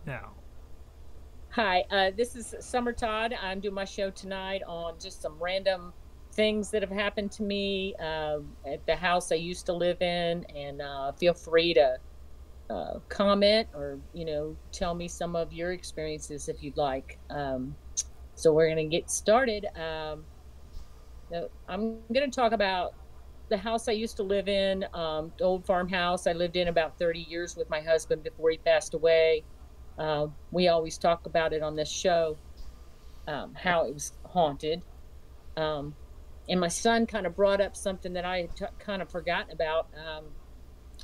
now. Hi, this is Summer Todd. I'm doing my show tonight on just some random things that have happened to me at the house I used to live in, and feel free to comment or tell me some of your experiences if you'd like. So we're gonna get started. I'm gonna talk about the house I used to live in, the old farmhouse I lived in about 30 years with my husband before he passed away. We always talk about it on this show, how it was haunted. Um, and my son kind of brought up something that I had kind of forgotten about.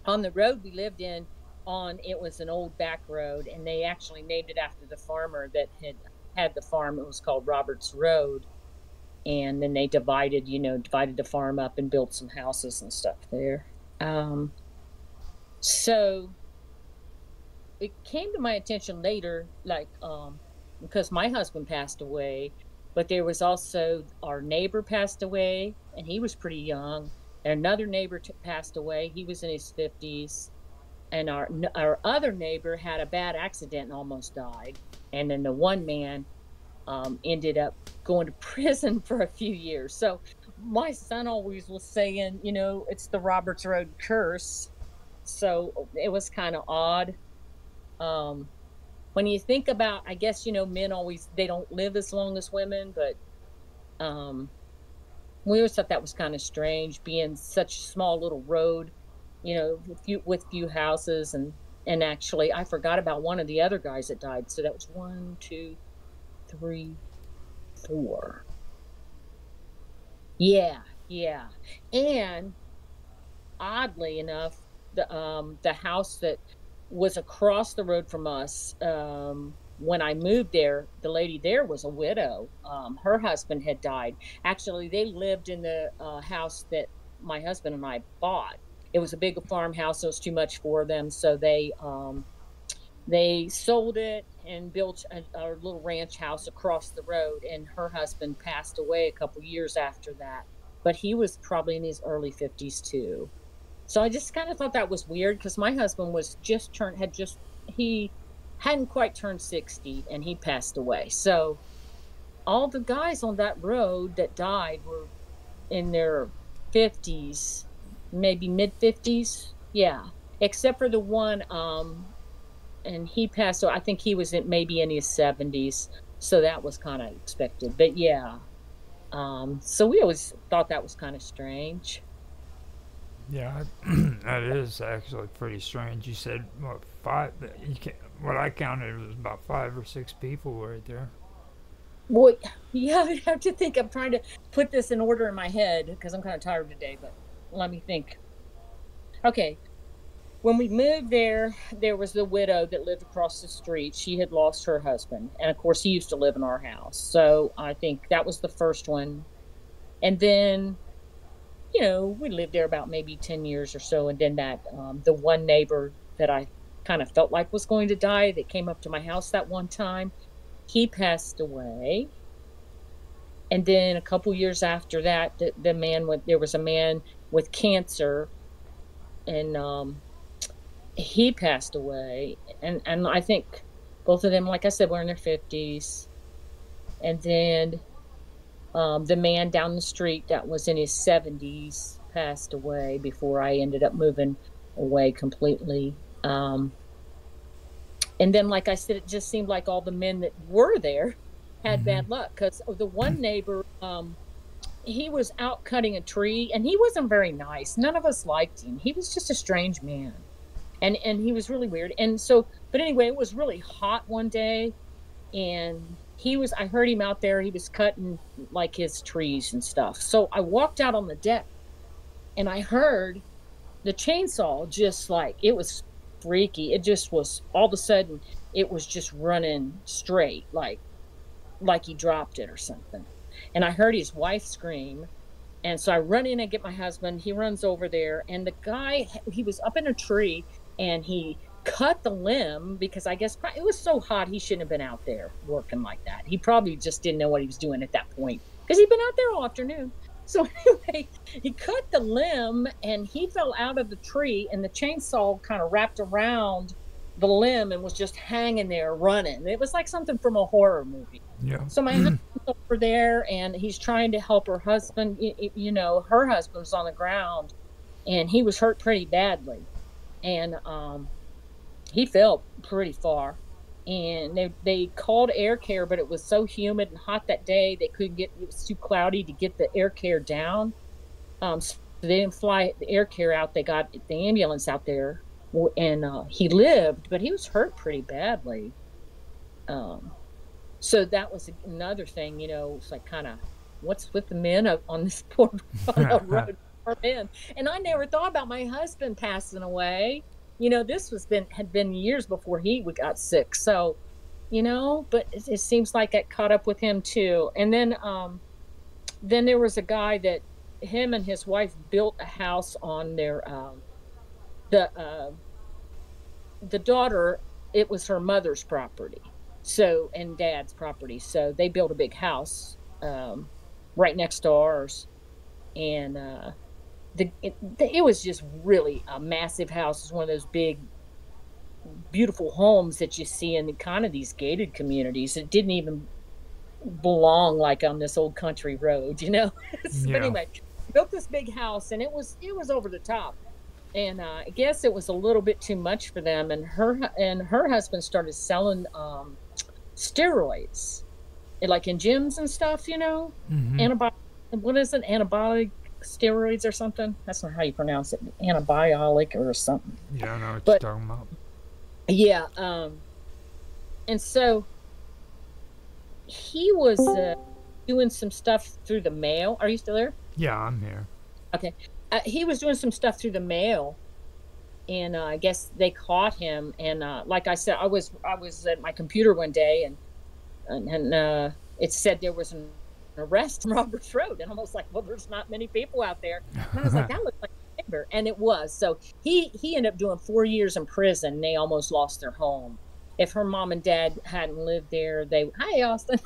On the road we lived in, on it was an old back road, and they actually named it after the farmer that had the farm. It was called Robert's Road, and then they divided the farm up and built some houses and stuff there. So it came to my attention later, like, because my husband passed away, but there was also our neighbor passed away, and he was pretty young. And another neighbor passed away. He was in his 50s. And our other neighbor had a bad accident and almost died. And then the one man ended up going to prison for a few years. So my son always was saying, it's the Roberts Road curse. So it was kind of odd. Um, when you think about, I guess, men always, they don't live as long as women, but um, we always thought that was kind of strange, being such a small little road, with few houses. And actually, I forgot about one of the other guys that died. So that was one, two, three, four. Yeah, yeah. And oddly enough, the house that was across the road from us, when I moved there, the lady there was a widow. Her husband had died. Actually, they lived in the house that my husband and I bought. It was a big farmhouse, so it was too much for them, so they sold it and built a little ranch house across the road. And her husband passed away a couple years after that, but he was probably in his early 50s too. So I just kind of thought that was weird, because my husband was just turned had just he hadn't quite turned 60 and he passed away. So all the guys on that road that died were in their 50s, maybe mid 50s. Yeah. Except for the one, and he passed, so I think he was maybe in his 70s. So that was kind of expected. But yeah. So we always thought that was kind of strange. Yeah, that is actually pretty strange. You said what five? You can What I counted was about 5 or 6 people right there. Well, yeah, I'd have to think. I'm trying to put this in order in my head because I'm kind of tired today, but let me think. Okay. When we moved there, there was the widow that lived across the street. She had lost her husband. And of course, he used to live in our house. So I think that was the first one. And then, we lived there about maybe 10 years or so. And then the one neighbor that I kind of felt like was going to die, that came up to my house that one time, he passed away. And then a couple years after that, there was a man with cancer, and he passed away. And I think both of them, like I said, were in their 50s. And then the man down the street that was in his 70s passed away before I ended up moving away completely. And then, like I said, it just seemed like all the men that were there had Mm-hmm. bad luck, because the one neighbor, he was out cutting a tree, and he wasn't very nice. None of us liked him. He was just a strange man. And he was really weird. And so, but anyway, it was really hot one day, and I heard him out there. He was cutting like his trees and stuff. So I walked out on the deck, and I heard the chainsaw, just like, it was freaky. It just was, all of a sudden it was just running straight, like he dropped it or something. And I heard his wife scream. And so I run in and get my husband. He runs over there, and the guy, he was up in a tree, and he cut the limb, because I guess it was so hot he shouldn't have been out there working like that. He probably just didn't know what he was doing at that point, because he'd been out there all afternoon. So anyway, he cut the limb, and he fell out of the tree, and the chainsaw kind of wrapped around the limb and was just hanging there running. It was like something from a horror movie. Yeah. So my husband's over there, and he's trying to help her husband. You know, her husband's on the ground, and he was hurt pretty badly, and he fell pretty far. And they called air care, but it was so humid and hot that day they couldn't get. It was too cloudy to get the air care down. So they didn't fly the air care out. They got the ambulance out there, and he lived, but he was hurt pretty badly. So that was another thing, you know. It's like kind of what's with the men on this poor road for men. And I never thought about my husband passing away. You know, this had been years before he got sick. So, you know, but it seems like it caught up with him too. And then there was a guy that him and his wife built a house on their the daughter. It was her mother's property, so, and dad's property. So they built a big house right next to ours, and it was just really a massive house. It's one of those big, beautiful homes that you see in kind of these gated communities. It didn't even belong like on this old country road, you know. Yeah. But anyway, built this big house, and it was over the top. And I guess it was a little bit too much for them. And her husband started selling steroids, like in gyms and stuff, you know. Mm-hmm. What is it? Antibiotic steroids or something? That's not how you pronounce it. Antibiotic or something. Yeah, I know what you're talking about. Yeah. And so he was doing some stuff through the mail. Are you still there? Yeah, I'm here. Okay. He was doing some stuff through the mail, and I guess they caught him. And like I said, I was at my computer one day, and it said there was an arrest on Roberts Road, and I was like, well, there's not many people out there. And I was like, that looks like a neighbor, and it was. So he ended up doing 4 years in prison. And they almost lost their home. If her mom and dad hadn't lived there, hi Austin.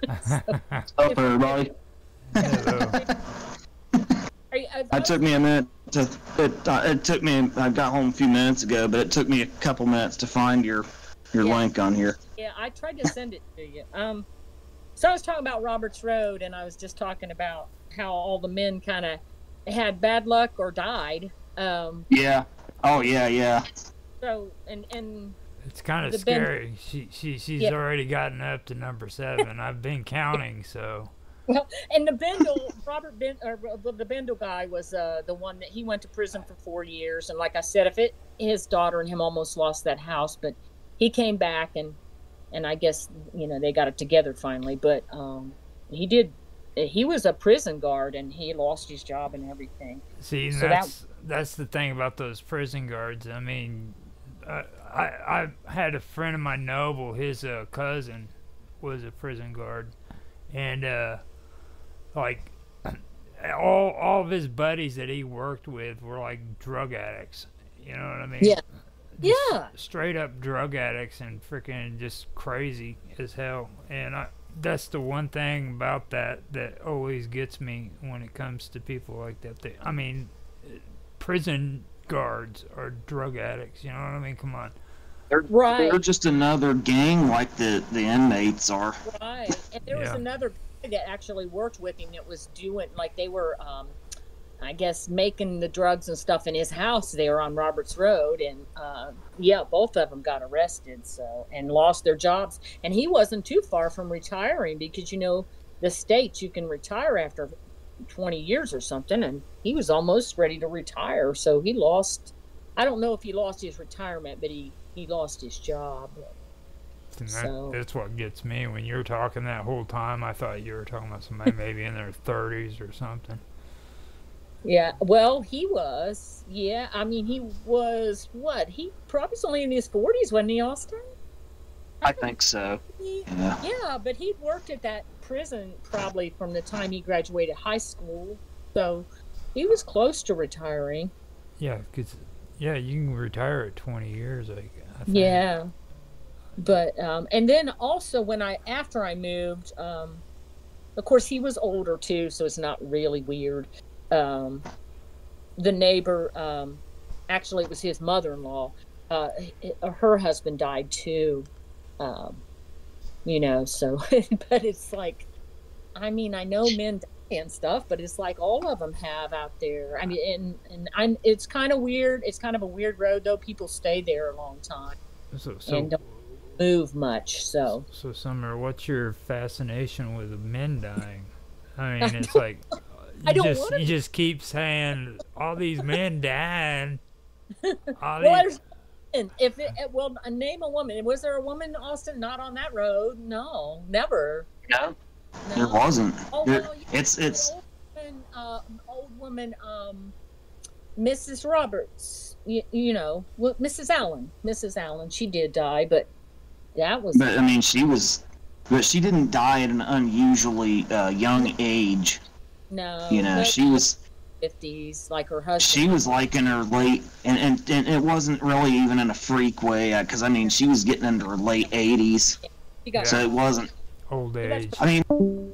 Hello, everybody. Hello. It took me a minute it took me, I got home a few minutes ago, but it took me a couple minutes to find your link on here. Yeah, I tried to send it to you. So I was talking about Roberts Road, and I was just talking about how all the men kind of had bad luck or died. Yeah. Oh, yeah. So, and it's kind of scary. She's already gotten up to number 7. I've been counting, so. Well, and the the Bendel guy was the one that he went to prison for 4 years. And like I said, his daughter and him almost lost that house, but he came back, and I guess, you know, they got it together finally. But he was a prison guard, and he lost his job and everything. See, so that's the thing about those prison guards. I mean, I had a friend of mine, Noble, his cousin was a prison guard, and like all of his buddies that he worked with were like drug addicts. You know what I mean? Yeah. Just straight up drug addicts and freaking just crazy as hell. And that's the one thing about that always gets me when it comes to people like that. Prison guards are drug addicts. You know what I mean? Come on. They're just another gang like the inmates are. Right. And there was another guy that actually worked with him that was doing, like, they were I guess making the drugs and stuff in his house there on Roberts Road, and both of them got arrested, and lost their jobs. And he wasn't too far from retiring, because, you know, the states, you can retire after 20 years or something, and he was almost ready to retire. So he lost, I don't know if he lost his retirement, but he lost his job. And that's what gets me. When you were talking that whole time, I thought you were talking about somebody maybe in their 30s or something. Yeah, well, he was. Yeah, I mean, he was, what? He probably was only in his 40s, wasn't he, Austin? I think so. Yeah, but he'd worked at that prison probably from the time he graduated high school. So he was close to retiring. Yeah, because, you can retire at 20 years, I think. Yeah. But, and then also after I moved, of course, he was older too, so it's not really weird. The neighbor, actually it was his mother-in-law, her husband died too. Um, so but it's like, I mean, I know men die and stuff, but it's like all of them have out there. I mean, it's kind of weird. It's kind of a weird road, though. People stay there a long time and don't move much. So Summer, what's your fascination with men dying? I mean, it's like you just keep saying all these men dying. Name a woman. Was there a woman, Austin, not on that road? No, never. No. There wasn't. Oh, well, it's old woman, Mrs. Roberts. Mrs. Allen. She did die, but that was. But I mean, she didn't die at an unusually young age. No. She was 50s, like her husband. She was like in her late, and it wasn't really even in a freak way, because I mean, she was getting into her late 80s, so it wasn't old age. I mean,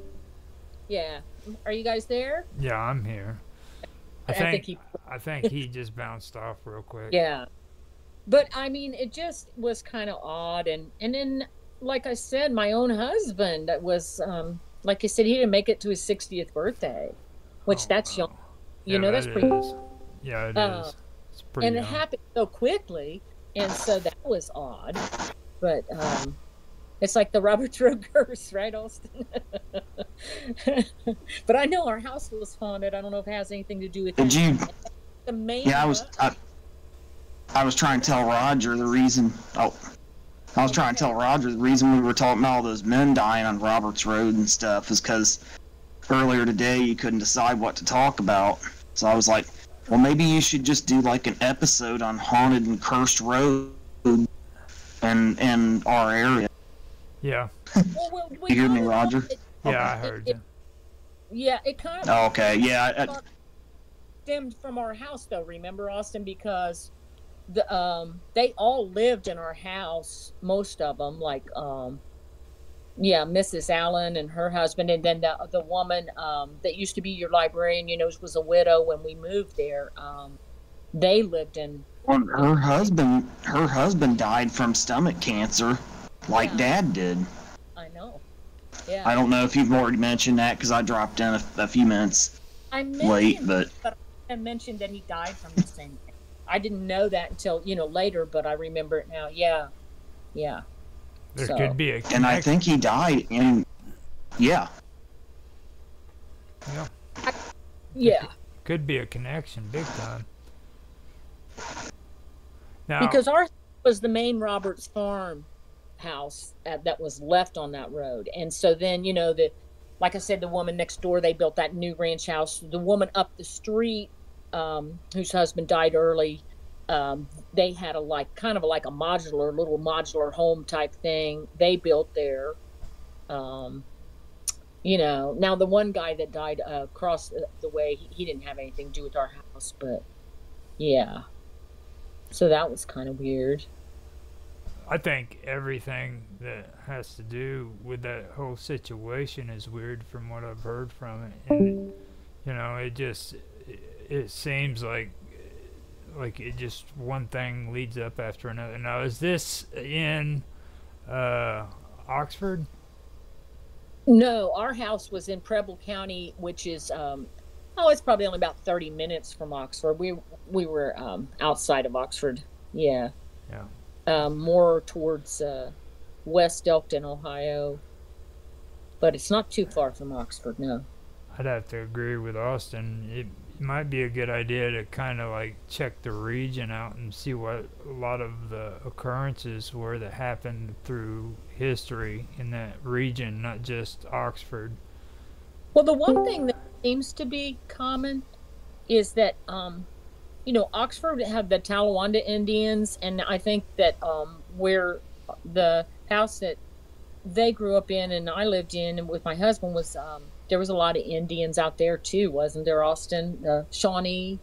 yeah. Are you guys there? Yeah, I'm here. I think he just bounced off real quick. Yeah, but I mean, it just was kind of odd, and then, like I said, my own husband was, like I said, he didn't make it to his 60th birthday, which that's young. That's pretty. Yeah, it is. It's pretty. And young. It happened so quickly, and so that was odd. But it's like the Roberts Road curse, right, Austin? But I know our house was haunted. I don't know if it has anything to do with did you? The main. Yeah, I was trying to tell Roger the reason. I was trying to tell Roger the reason we were talking about all those men dying on Roberts Road and stuff is because earlier today you couldn't decide what to talk about. So I was like, well, maybe you should just do like an episode on haunted and cursed road and our area. Yeah. Well, you hear me, Roger? Yeah, I heard you. Yeah, it kind of. Oh, okay, yeah. Stemmed from our house, though. Remember, Austin, because they all lived in our house. Most of them, like Mrs. Allen and her husband, and then the woman that used to be your librarian, was a widow when we moved there. They lived in. Well, her husband died from stomach cancer, like Dad did. I know. Yeah. I don't know if you've already mentioned that because I dropped in a few minutes late, but I mentioned that he died from the same thing. I didn't know that until later, but I remember it now. Yeah. There could be a connection. And I think he died in, Yeah. Yeah. Could be a connection, big time. Now, because our was the main Roberts Farm house that was left on that road, and so then like I said, the woman next door, they built that new ranch house. The woman up the street, whose husband died early. They had a little modular home type thing they built there. Now the one guy that died across the way, he didn't have anything to do with our house, but yeah. So that was kind of weird. I think everything that has to do with that whole situation is weird from what I've heard from it. And, it seems like it just one thing leads up after another. Now, is this in Oxford? No, our house was in Preble County, which is it's probably only about 30 minutes from Oxford. We were outside of Oxford. Yeah. More towards West Elkton, Ohio. But it's not too far from Oxford, no. I'd have to agree with Austin. It might be a good idea to kind of check the region out and see what a lot of the occurrences were that happened through history in that region, not just Oxford. Well, the one thing that seems to be common is that Oxford had the Talawanda Indians, and I think that where the house that they grew up in and I lived in and with my husband was there was a lot of Indians out there too, wasn't there, Austin? Shawnee.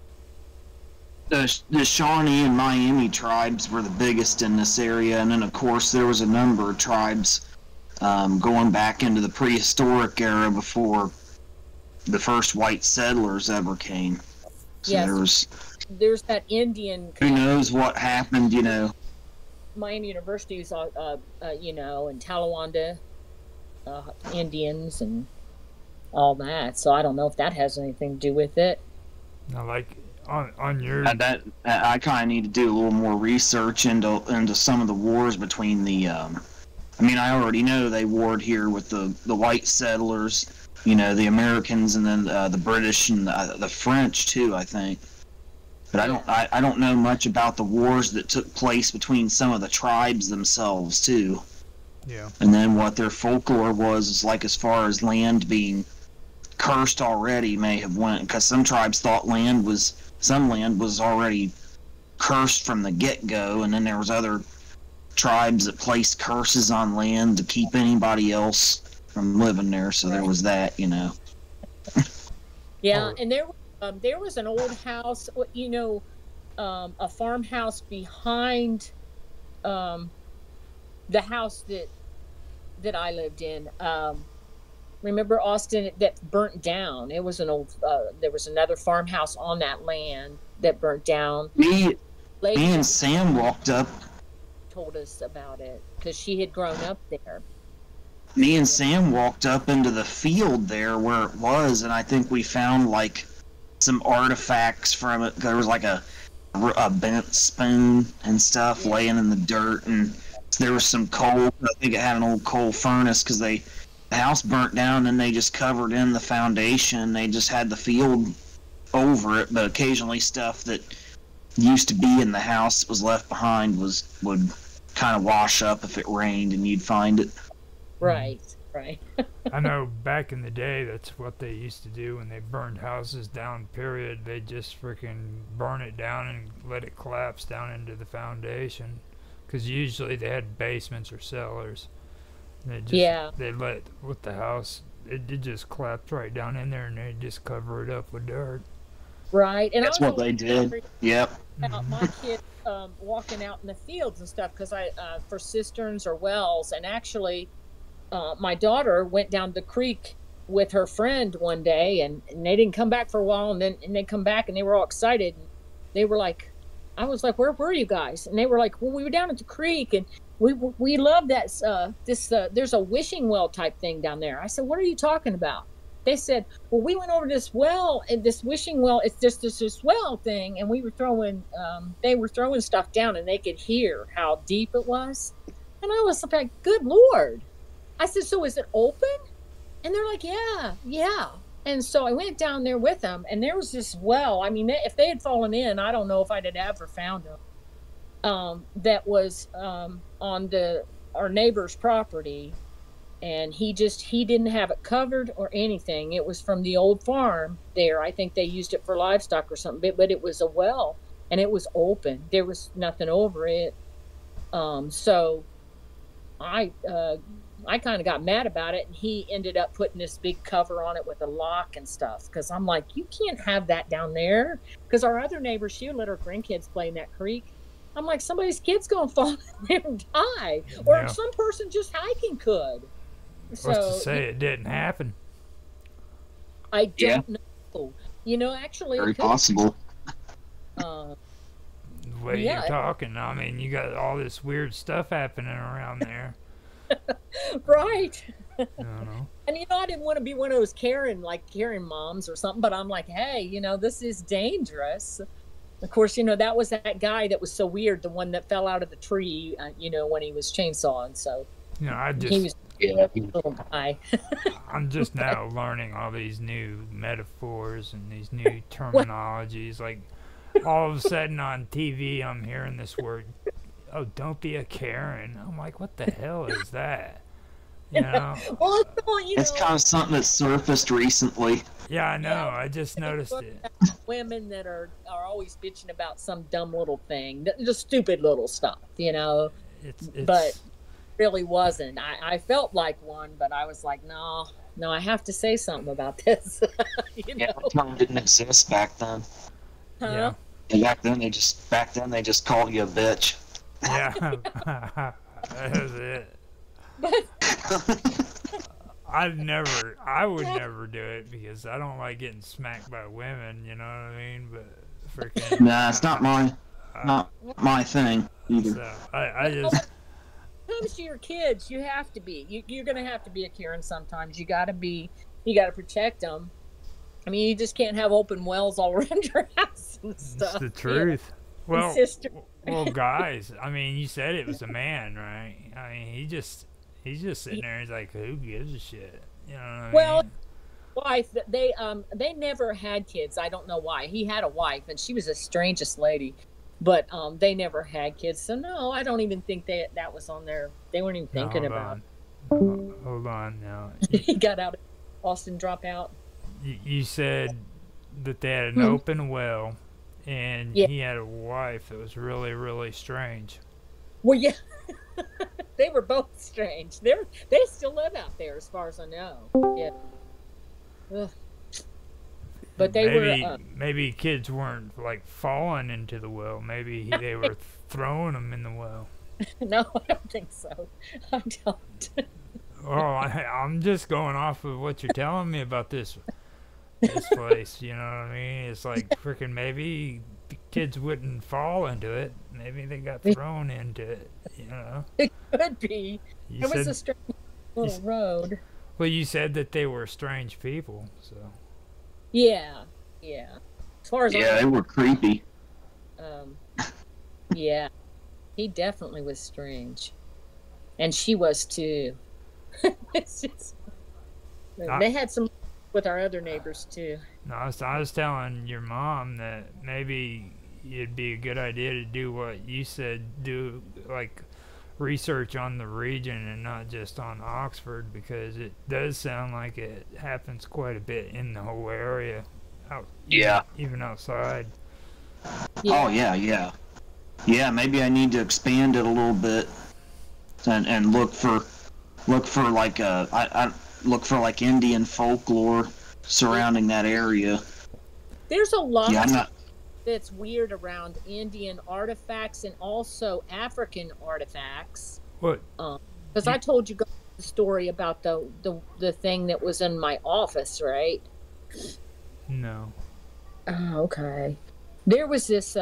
The Shawnee and Miami tribes were the biggest in this area, and then of course there was a number of tribes going back into the prehistoric era before the first white settlers ever came. So yes. There's that Indian. Who knows what happened, Miami University's, you know, and Talawanda Indians and all that. So I don't know if that has anything to do with it. Now, like on your That I kind of need to do a little more research into some of the wars between the. I mean, I already know they warred here with the white settlers, you know, the Americans, and then the British and the French too, I think. But I don't know much about the wars that took place between some of the tribes themselves too. yeah. And then what their folklore was is like as far as land being cursed already may have went, because some tribes thought some land was already cursed from the get-go, and then there was other tribes that placed curses on land to keep anybody else from living there. So there was that, you know. Yeah, and there was an old house, you know, a farmhouse behind the house that I lived in. Remember Austin, that burnt down? It was an old. There was another farmhouse on that land that burnt down. Me Lady and Sam walked up. told us about it because she had grown up there. Me and Sam walked up into the field there where it was, and I think we found like some artifacts from it. There was like a bent spoon and stuff laying in the dirt, and there was some coal. I think it had an old coal furnace because the house burnt down and they just covered in the foundation. They just had the field over it, but occasionally stuff that used to be in the house that was left behind would kind of wash up if it rained, and you'd find it. Right. I know back in the day, that's what they used to do when they burned houses down, period. They just freaking burn it down and let it collapse down into the foundation. Because usually they had basements or cellars. They let, with the house, it just collapse right down in there, and they just cover it up with dirt. Right. And That's what they did. Yep. About my kids walking out in the fields and stuff, because for cisterns or wells, and actually my daughter went down the creek with her friend one day, and they didn't come back for a while, and they come back and they were all excited. And they were like, I was like, where were you guys? And they were like, well, we were down at the creek, and we love that there's a wishing well type thing down there. I said, what are you talking about? They said, well, we went over this well, and this wishing well, it's just this well thing, and we were they were throwing stuff down, and they could hear how deep it was. And I was like, good Lord. I said, so is it open? And they're like, yeah. And so I went down there with them, and there was this well. I mean, if they had fallen in, I don't know if I'd have ever found them. That was on our neighbor's property, and he didn't have it covered or anything. It was from the old farm there. I think they used it for livestock or something, but it was a well, and it was open. There was nothing over it. So I kind of got mad about it, and he ended up putting this big cover on it with a lock and stuff, because I'm like, you can't have that down there, because our other neighbor, she let her grandkids play in that creek. I'm like, somebody's kid's gonna fall in there and die, or some person just hiking could. What's to say it didn't happen? I don't know. You know, actually, very possible. The way you're talking, I mean, you got all this weird stuff happening around there. Right. I don't know. And you know, I didn't want to be one of those Karen moms or something, but I'm like, hey, you know, this is dangerous. Of course, you know, that was that guy that was so weird, the one that fell out of the tree, you know, when he was chainsawing. So, you know, he was a little guy. I'm just now learning all these new metaphors and these new terminologies. Like, all of a sudden on TV, I'm hearing this word, oh, don't be a Karen. I'm like, what the hell is that? You know? Well, it's kind of something that surfaced recently. Yeah, I know. I just noticed it. Women that are always bitching about some dumb little thing, just stupid little stuff, you know. But really wasn't. I felt like one, but I was like, no, I have to say something about this. You know? The term didn't exist back then. Huh? Yeah. And back then they just called you a bitch. Yeah. That was it. I would never do it because I don't like getting smacked by women, you know what I mean? But freaking Nah, it's not mine. not my thing either. So I just When it comes to your kids, you have to be. You're going to have to be a Karen sometimes. You got to protect them. I mean, you just can't have open wells all around your house and stuff. it's the truth. Well, sister. well, guys. I mean, you said it was a man, right? I mean, he's just sitting there. He's like, who gives a shit? You know what I Well, mean? wife, they never had kids. I don't know why. He had a wife, and she was the strangest lady. But they never had kids, so no, I don't even think that was on there. They weren't even thinking Hold about. on. Hold on now. He got out of Austin dropout. You said that they had an open well, and Yeah. he had a wife that was really, really strange. Well, yeah, they were both strange. They still live out there, as far as I know. Yeah. Ugh. But they were. Maybe kids weren't like falling into the well. Maybe they were throwing them in the well. No, I don't think so. I don't. Oh, I'm just going off of what you're telling me about this place. You know what I mean? It's like freaking maybe the kids wouldn't fall into it. Maybe they got thrown into it. You know? It could be. You It was said, a strange little road. well, you said that they were strange people. So Yeah. As far as Yeah, they were creepy. yeah, he definitely was strange, and she was too. It's just they had some with our other neighbors too. no, I was telling your mom that maybe it'd be a good idea to do what you said. Do like research on the region and not just on Oxford, because it does sound like it happens quite a bit in the whole area. Yeah. Even outside. Oh yeah. Yeah, maybe I need to expand it a little bit and look for like I look for like Indian folklore surrounding that area. There's a lot Yeah, I'm not. that's weird around Indian artifacts and also African artifacts. What? Because I told you guys the story about the thing that was in my office, right? No. Oh, okay. There was this.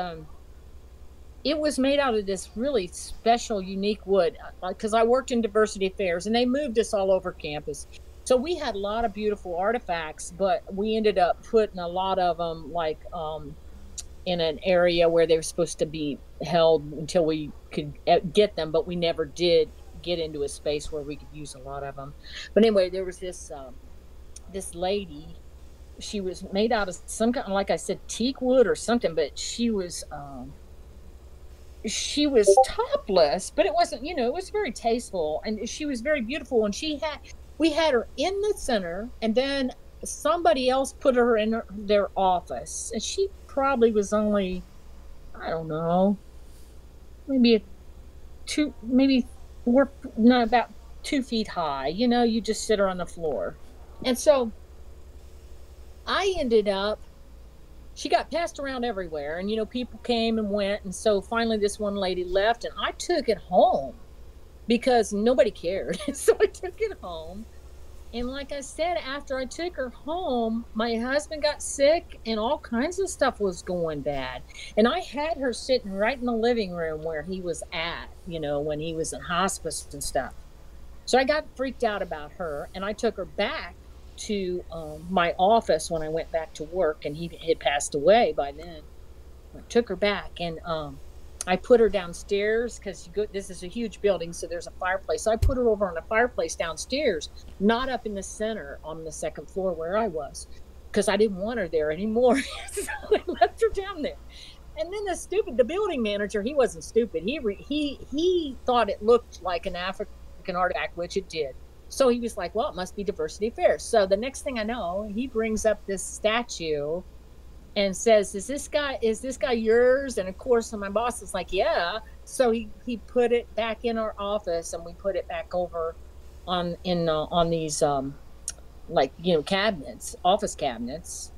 It was made out of this really special, unique wood. Because I worked in diversity affairs, and they moved us all over campus. So we had a lot of beautiful artifacts, but we ended up putting a lot of them like in an area where they were supposed to be held until we could get them, but we never did get into a space where we could use a lot of them. But anyway, there was this lady. She was made out of some kind, like I said, teak wood or something, but she was topless, but it wasn't, it was very tasteful, and she was very beautiful, and we had her in the center, and then somebody else put her in their office, and she probably was only, I don't know, maybe about 2 feet high. You just sit her on the floor. And so I ended up, she got passed around everywhere, and people came and went, and so finally this one lady left, and I took it home because nobody cared. So I took it home, and like I said, after I took her home, my husband got sick, and all kinds of stuff was going bad, and I had her sitting right in the living room where he was at, when he was in hospice and stuff. So I got freaked out about her, and I took her back to my office when I went back to work, and he had passed away by then. I took her back, and I put her downstairs because this is a huge building, so there's a fireplace. So I put her over on the fireplace downstairs, not up in the center on the second floor where I was, because I didn't want her there anymore. So I left her down there. And then the building manager, he wasn't stupid. He thought it looked like an African artifact, which it did. So he was like, well, it must be diversity affairs. So the next thing I know, he brings up this statue and says, is this guy yours? And of course, my boss is like, yeah. So he put it back in our office, and we put it back over on these cabinets, office cabinets.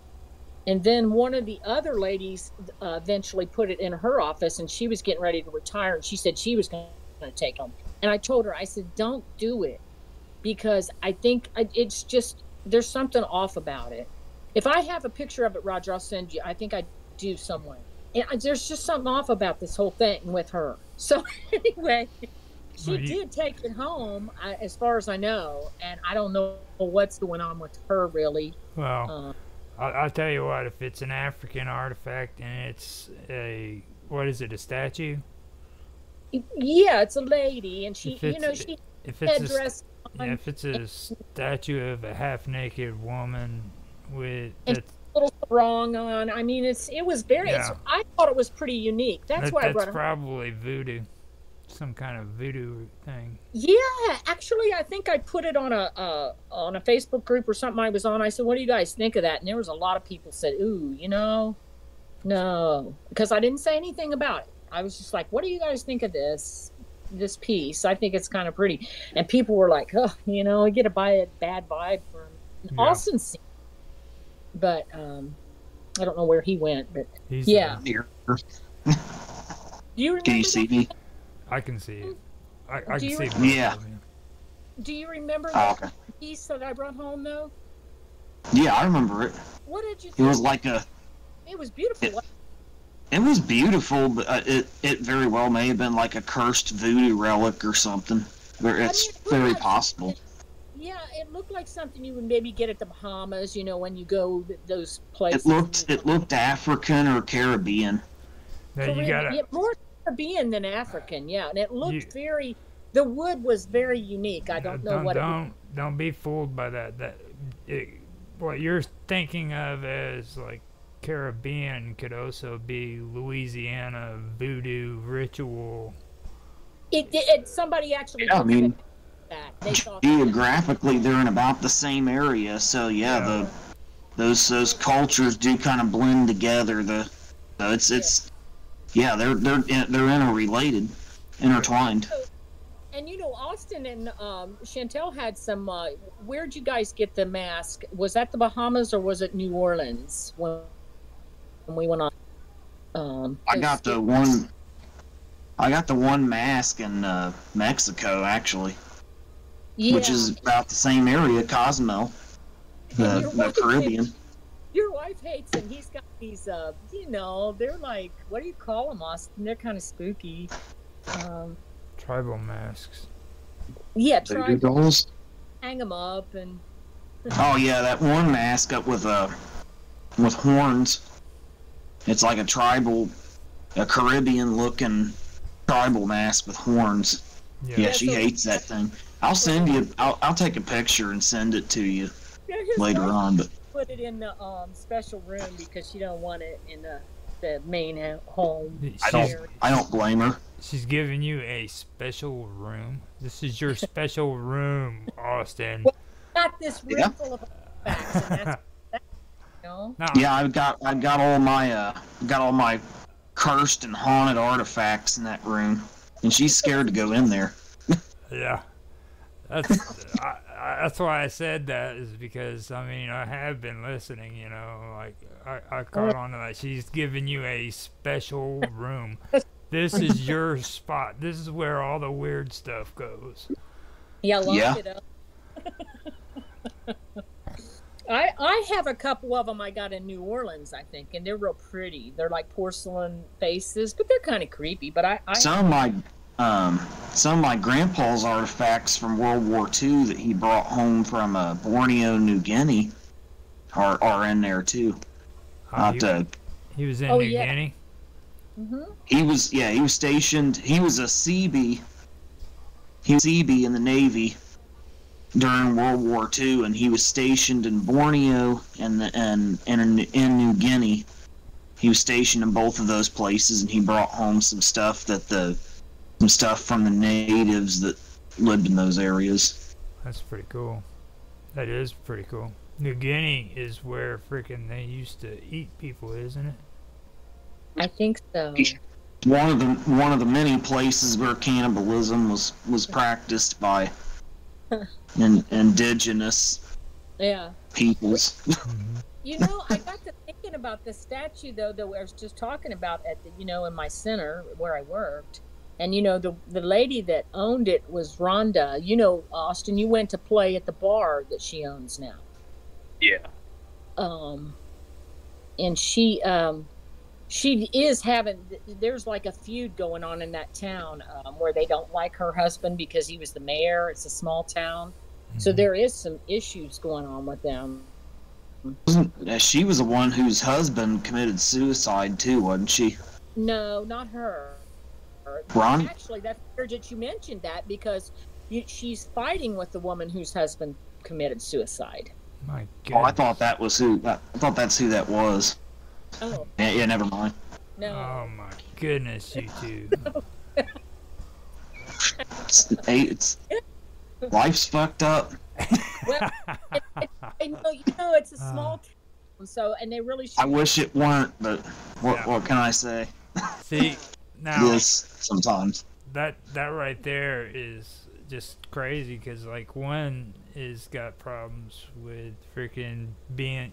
And then one of the other ladies eventually put it in her office, and she was getting ready to retire, and she said she was going to take them. And I told her, I said, don't do it, because I think it's just, there's something off about it. If I have a picture of it, Roger, I'll send you. I think I do somewhere. there's just something off about this whole thing with her. So anyway, she did take it home, as far as I know, and I don't know what's going on with her really. Well, I'll tell you what. If it's an African artifact and it's what is it? A statue? Yeah, it's a lady, and she, she if it's dressed. If it's a statue of a half-naked woman with a little sarong on, I mean, it was very. Yeah. I thought it was pretty unique. That's why I brought it. That's probably voodoo, some kind of voodoo thing. Yeah, actually, I think I put it on a Facebook group or something I was on. I said, "What do you guys think of that?" And there was a lot of people said, "Ooh, no," because I didn't say anything about it. I was just like, "What do you guys think of this piece? I think it's kind of pretty." And people were like, "Oh, I get a bad vibe from Austin." But I don't know where he went. But he's here. Do you remember? Can you see me? I can see it. I can see it. Yeah. Do you remember that piece that I brought home though? Yeah, I remember it. What did you think? It was like a. It was beautiful. It was beautiful, but it very well may have been like a cursed voodoo relic or something. It's very possible. Yeah, it looked like something you would maybe get at the Bahamas, when you go those places. It looked African or Caribbean. More Caribbean than African, yeah. And it looked the wood was very unique. I don't know what don't be fooled by that. What you're thinking of as like Caribbean could also be Louisiana voodoo ritual. Somebody actually. Yeah, I mean, geographically they're in about the same area, so those cultures do kind of blend together. They're interrelated, intertwined. And Austin and Chantel had some. Where'd you guys get the mask? Was that the Bahamas or was it New Orleans when we went on? I got the one mask in Mexico actually, which is about the same area, Cozumel, the Caribbean. Your wife hates him. He's got these, they're like, what do you call them, Austin? They're kind of spooky. Tribal masks. Yeah, tribal. Hang them up and. Oh yeah, that one mask up with horns. It's like a Caribbean-looking tribal mask with horns. Yeah, she hates that thing. I'll send you. I'll take a picture and send it to you later on. But put it in the special room because she don't want it in the main home. I don't blame her. She's giving you a special room. This is your special room, Austin. Well, got this room full of facts, and that's. No. Yeah, I've got all my cursed and haunted artifacts in that room, and she's scared to go in there. Yeah, that's why I said that, is because I have been listening. Like I caught on to that. She's giving you a special room. This is your spot. This is where all the weird stuff goes. Yeah, lock it up. I have a couple of them I got in New Orleans, I think, and they're real pretty. They're like porcelain faces, but they're kind of creepy. But some of my grandpa's artifacts from World War II that he brought home from Borneo, New Guinea, are in there too. He was in New Guinea. Mm-hmm. He was stationed. He was a Seabee. He was Seabee in the Navy during World War II, and he was stationed in Borneo and in New Guinea. He was stationed in both of those places, and he brought home some stuff from the natives that lived in those areas. That's pretty cool. That is pretty cool. New Guinea is where freaking they used to eat people, isn't it? I think so. One of the many places where cannibalism was practiced by indigenous peoples. I got to thinking about the statue though that I was just talking about at the in my center where I worked, and the lady that owned it was Rhonda. Austin, you went to play at the bar that she owns now. Yeah. And she she is having, there's like a feud going on in that town, where they don't like her husband because he was the mayor. It's a small town, so Mhm. there is some issues going on with them. She was the one whose husband committed suicide too, wasn't she? No, not her. Ronnie? Actually, that's weird that you mentioned that, because she's fighting with the woman whose husband committed suicide. My Oh, I goodness. thought that was who. I thought that's who that was. Oh Yeah, never mind. no. Oh my goodness, you two. It's life's fucked up. Well, I know, it's a small town, so, and they really should. I wish it weren't, but Yeah. what can I say? See, now Yes, sometimes. that right there is just crazy, because like one is got problems with freaking being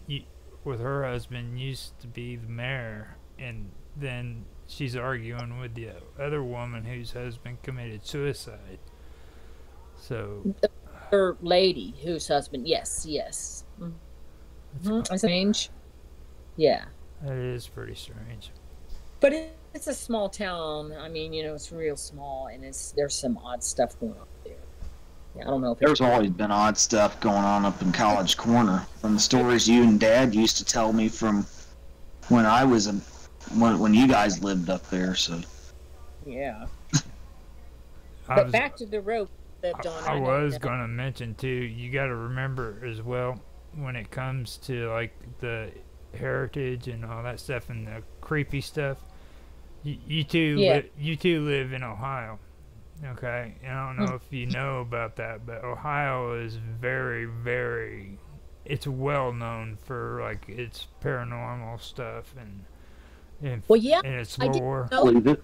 with her husband used to be the mayor, and then she's arguing with the other woman whose husband committed suicide. So Her lady whose husband, yes. That's strange. Yeah. that is pretty strange. But it's a small town. I mean, it's real small, and there's some odd stuff going on there. Yeah, I don't know if There's always been odd stuff going on up in College Corner. From the stories you and Dad used to tell me from when I was when you guys lived up there. So yeah. I But was, back to the road lived on. I know was that. gonna mention too. You got to remember as well when it comes to like the heritage and all that stuff and the creepy stuff. You two, Yeah. you two live in Ohio, okay? And I don't know if you know about that, but Ohio is very, very. It's well known for like its paranormal stuff and Well, yeah, and its I didn't lore. know. believe it.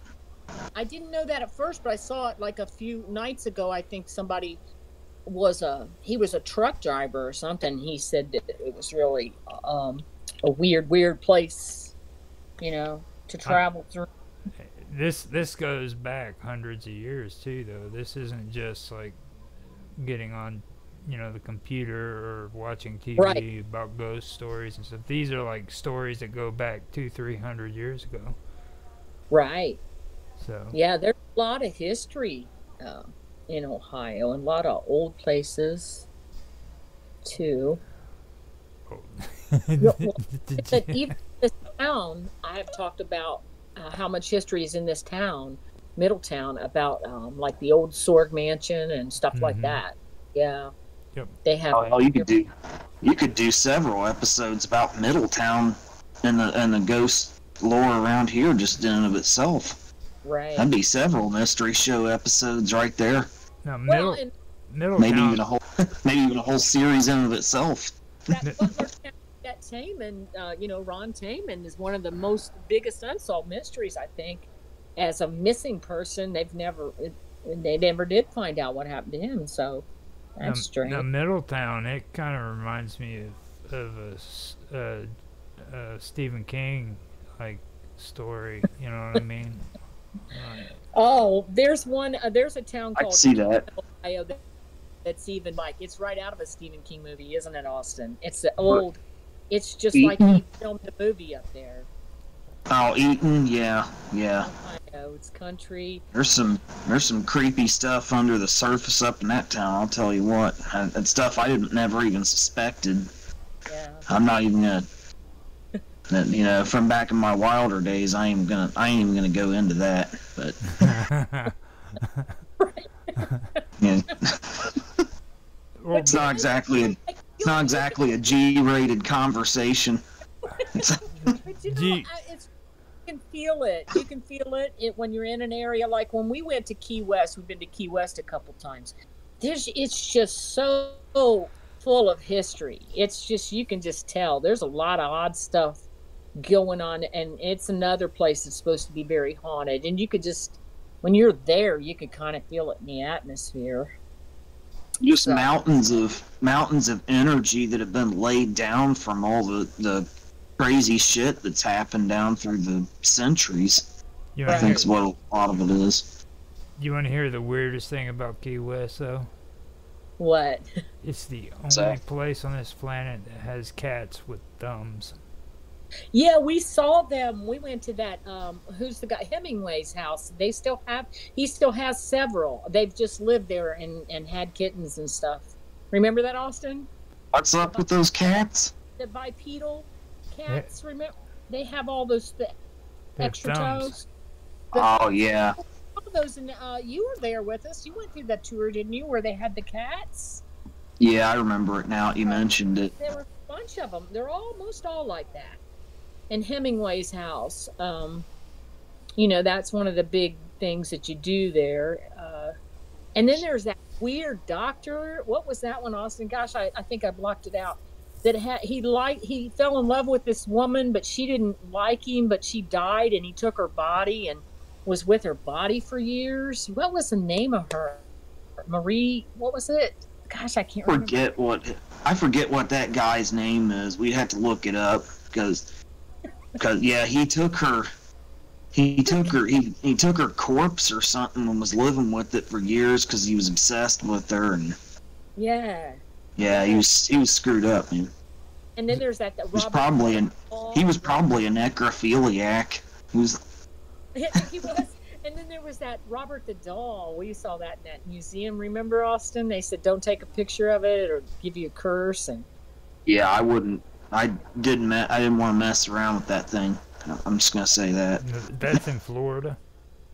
I didn't know that at first, but I saw it like a few nights ago. I think somebody was a truck driver or something. He said that it was really a weird place, to travel through. This goes back hundreds of years too, though. This isn't just like getting on, the computer or watching TV Right. about ghost stories and stuff. These are like stories that go back 200-300 years ago. Right. So Yeah, there's a lot of history in Ohio, and a lot of old places too. Yeah, well, but even this town, I have talked about how much history is in this town, Middletown, about like the old Sorg Mansion and stuff like Mhm. that. Yeah, Yep. they have. Oh, hell, you could do several episodes about Middletown and the ghost lore around here just in and of itself. Right. That'd be several mystery show episodes right there. Now Well, and Maybe even Middletown. a whole maybe even a whole series in and of itself. that Butler County, that Taman, Ron Taman is one of the most biggest unsolved mysteries, I think. As a missing person, they never did find out what happened to him. So that's strange. Now Middletown, it kind of reminds me of a Stephen King like story. You know what I mean? Oh, there's a town I'd called see that. Ohio that's even like, it's right out of a Stephen King movie, isn't it, Austin? It's the old. It's just like he filmed the movie up there. Oh, Eaton, yeah. Ohio, it's country. There's some creepy stuff under the surface up in that town. I'll tell you what, and stuff I never even suspected. Yeah. I'm not even gonna, from back in my wilder days, I ain't even gonna go into that. But yeah, Well, it's not exactly a G-rated conversation. But Gee. it's, you can feel it. You can feel it when you're in an area. Like when we went to Key West, we've been to Key West a couple times. It's just so full of history. It's just, you can just tell. There's a lot of odd stuff going on, and it's another place that's supposed to be very haunted. And you could just, when you're there, you could kind of feel it in the atmosphere. Just So- mountains of energy that have been laid down from all the crazy shit that's happened down through the centuries. you I want think is what a lot of it is. to hear the weirdest thing about Key West, though? What? It's the So- only place on this planet that has cats with thumbs. Yeah, we saw them. We went to that who's the guy Hemingway's house. He still has several. They've just lived there and had kittens and stuff. Remember that, Austin? What's The up with those cats? the bipedal Yeah, cats, remember? They have all those their extra thumbs. toes. The Oh thumbs. yeah, All those and you were there with us. You went through that tour, didn't you? Where they had the cats. yeah, I remember it now. You Uh, mentioned it. there were a bunch of them. They're almost all like that. In Hemingway's house, that's one of the big things that you do there. And then there's that weird doctor. What was that one, Austin? Gosh, I think I blocked it out. He fell in love with this woman, but she didn't like him. But she died, and he took her body and was with her body for years. What was the name of her? Marie. What was it? Gosh, I can't remember. I forget what that guy's name is. We'd have to look it up because yeah, he took her corpse or something and was living with it for years because he was obsessed with her, and Yeah, yeah, yeah. he was screwed up, man. And then there's that He was Robert probably an he Paul. was probably a necrophiliac. He was He was. And then there was that Robert the doll. We saw that in that museum. Remember, Austin? They said don't take a picture of it or give you a curse. And yeah, I didn't want to mess around with that thing. I'm just gonna say that. That's in Florida.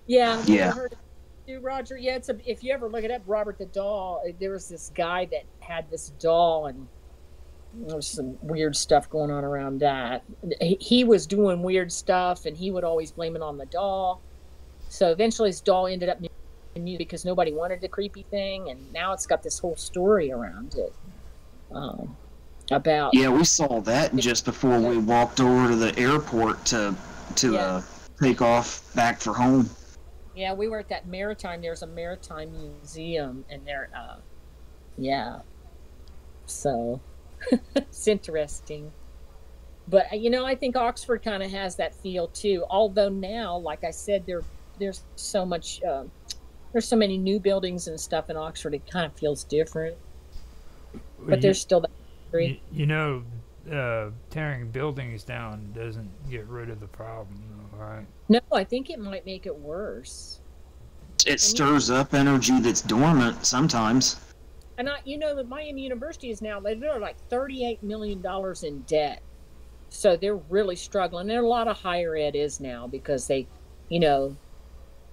yeah, have you ever Yeah. heard of it too, Roger? Yeah, if you ever look it up, Robert the doll. There was this guy that had this doll, and there was some weird stuff going on around that. He was doing weird stuff, and he would always blame it on the doll. So eventually, his doll ended up new because nobody wanted the creepy thing, and now it's got this whole story around it um, about. Yeah, we saw that just before we walked over to the airport to Yeah, take off back for home. yeah, we were at that maritime. There's a maritime museum, and yeah. So it's interesting. But I think Oxford kind of has that feel too. Although now, like I said, there's so much. There's so many new buildings and stuff in Oxford. It kind of feels different, but You, there's still that history. tearing buildings down doesn't get rid of the problem, though, right? No, I think it might make it worse. It And stirs up energy that's dormant sometimes. that Miami University is now they're like $38 million in debt, so they're really struggling. And a lot of higher ed is now because you know,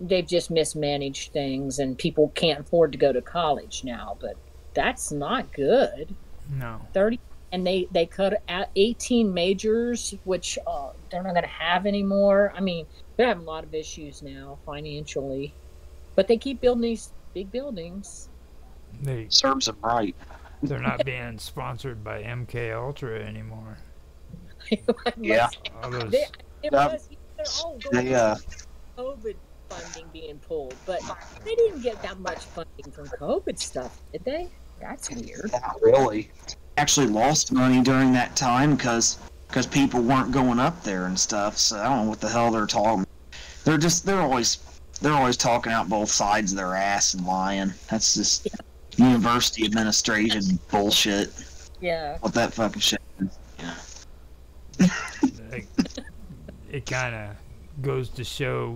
they've just mismanaged things, and people can't afford to go to college now. But that's not good. No. 30, and they cut out 18 majors, which they're not going to have anymore. I mean, they're having a lot of issues now financially, but they keep building these big buildings. They Serves them right. they're not being sponsored by MK Ultra anymore. Yeah. All those They, it Yep. was they're all going They COVID funding being pulled, but they didn't get that much funding from COVID stuff, did they? That's weird. not really actually lost money during that time because people weren't going up there and stuff. So I don't know what the hell they're talking. They're always talking out both sides of their ass and lying. That's just university administration bullshit. Yeah. What that fucking shit is. like, it kind of goes to show,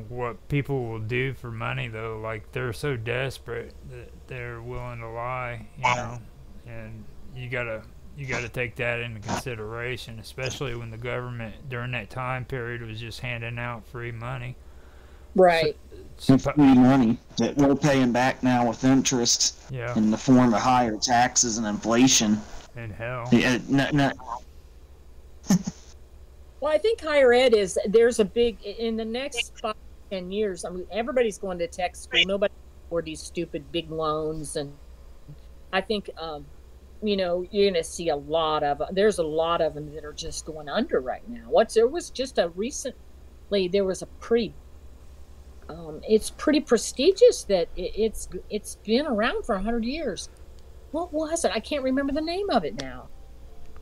what people will do for money, though. Like, they're so desperate that they're willing to lie, and you gotta take that into consideration, especially when the government during that time period was just handing out free money. Right. Free money that we're paying back now with interest Yeah, in the form of higher taxes and inflation. and hell. Yeah, no, Well, I think higher ed there's a big, in the next 5 to 10 years, I mean, everybody's going to tech school. Nobody can afford these stupid big loans. And I think, you're going to see there's a lot of them that are just going under right now. There was just recently, there was a it's pretty prestigious that it's been around for 100 years. What was it? I can't remember the name of it now,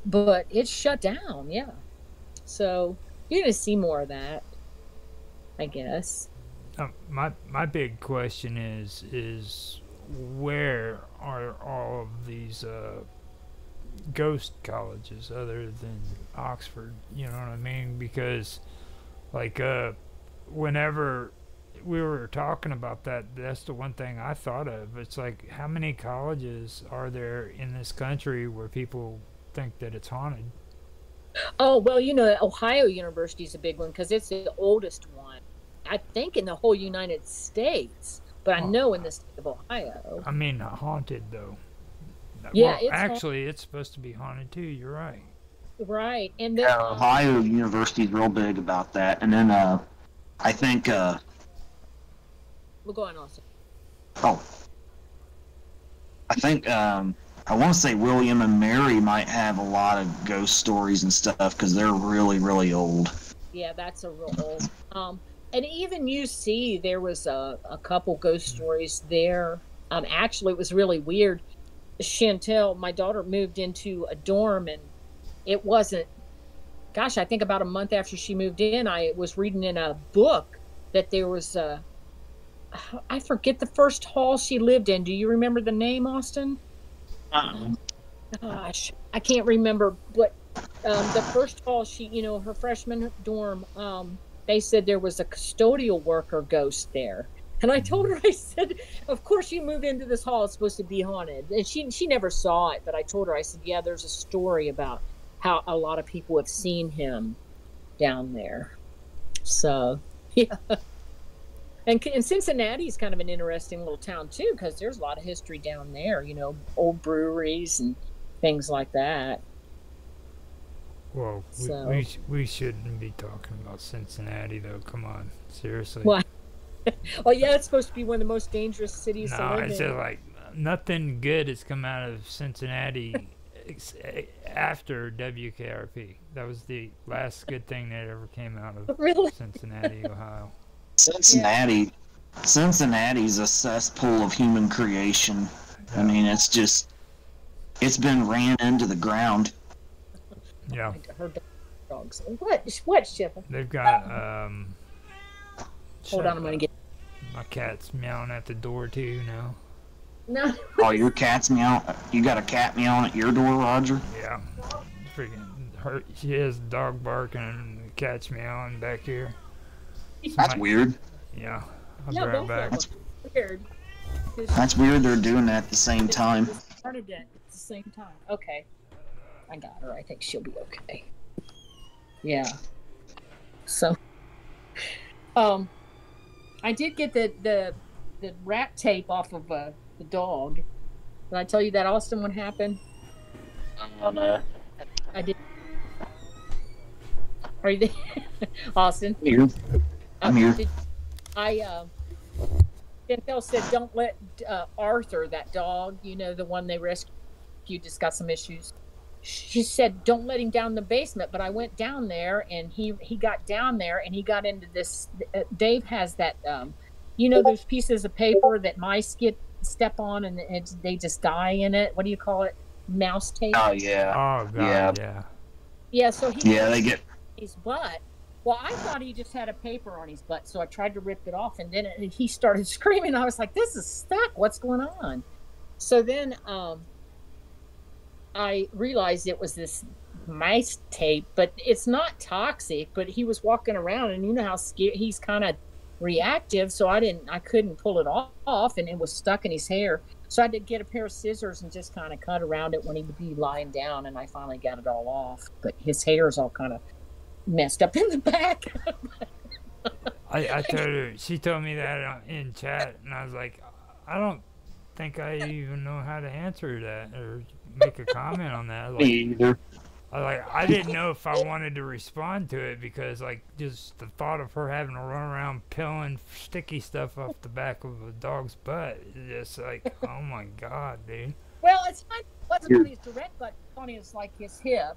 but it's shut down. Yeah. So you're going to see more of that, I guess. My big question is where are all of these ghost colleges other than Oxford. You know what I mean? Because like whenever we were talking about that, that's the one thing I thought of. It's like, how many colleges are there in this country where people think that it's haunted? Oh, well, Ohio University is a big one because it's the oldest one, I think, in the whole United States. But I Oh, know in the state of Ohio. I mean, haunted though. Yeah, Well, it's actually, it's supposed to be haunted too. You're right. right. And then, Yeah, Ohio University's real big about that. And then I think we'll go on also. oh, I think I want to say William and Mary might have a lot of ghost stories and stuff because they're really, really old. Yeah, that's a real old. And even UC, there was a couple ghost stories there. Actually, it was really weird. Chantel, my daughter, moved into a dorm, and it wasn't. Gosh, I think about a month after she moved in, I was reading in a book that there was a. I forget the first hall she lived in. Do you remember the name, Austin? Gosh, I can't remember. But the first hall, her freshman dorm, they said there was a custodial worker ghost there. And I told her, I said, of course you move into this hall, it's supposed to be haunted. And she never saw it, but I told her, I said, yeah, there's a story about how a lot of people have seen him down there. So, yeah. And Cincinnati's kind of an interesting little town, too, because there's a lot of history down there, old breweries and things like that. Well, So, we shouldn't be talking about Cincinnati, though. Come on, seriously. well, well, yeah, it's supposed to be one of the most dangerous cities to No, live it's in. just like nothing good has come out of Cincinnati after WKRP. That was the last good thing that ever came out of Really? Cincinnati, Ohio. Cincinnati's a cesspool of human creation. I mean, it's been ran into the ground. Yeah, Her dogs. What, Shipper? they've got Hold on, I'm gonna get. my cat's meowing at the door too now. No. Oh, your cat's meow. You got a cat meowing at your door, Roger? Yeah, freaking her. She has a dog barking and the cat's meowing back here. That's weird. Yeah, I'll Yeah, be both right of back. them. Weird. That's weird. They're doing that at the same time. Started at the same time. Okay. I got her. I think she'll be okay. Yeah. So, I did get the rat tape off of the dog. Did I tell you that, Austin? What happened? No. I did. Are you there, Austin? Here. I'm here. Chantel said, "Don't let Arthur, that dog, the one they rescued, just got some issues." She said, "Don't let him down the basement." But I went down there, and he got down there, and he got into this. Dave has that, those pieces of paper that mice step on, and they just die in it. What do you call it? Mouse tape. Oh yeah. Oh God, yeah. Yeah. So he. Yeah, they get. His butt. Well, I thought he just had a paper on his butt, so I tried to rip it off, and then he started screaming. I was like, "This is stuck. What's going on?" So then I realized it was this mice tape, but it's not toxic. But he was walking around, and you know how scared he's kind of reactive, so I couldn't pull it off, and it was stuck in his hair. So I had to get a pair of scissors and just kind of cut around it when he would be lying down, and I finally got it all off. But his hair is all kind of messed up in the back. I told her, she told me that in chat, and I was like, I don't think I even know how to answer that or make a comment on that. Me either. I didn't know if I wanted to respond to it because, like, just the thought of her having to run around peeling sticky stuff off the back of a dog's butt is just like, oh my God, dude. Well, it wasn't on his direct butt, on his, like, his hip,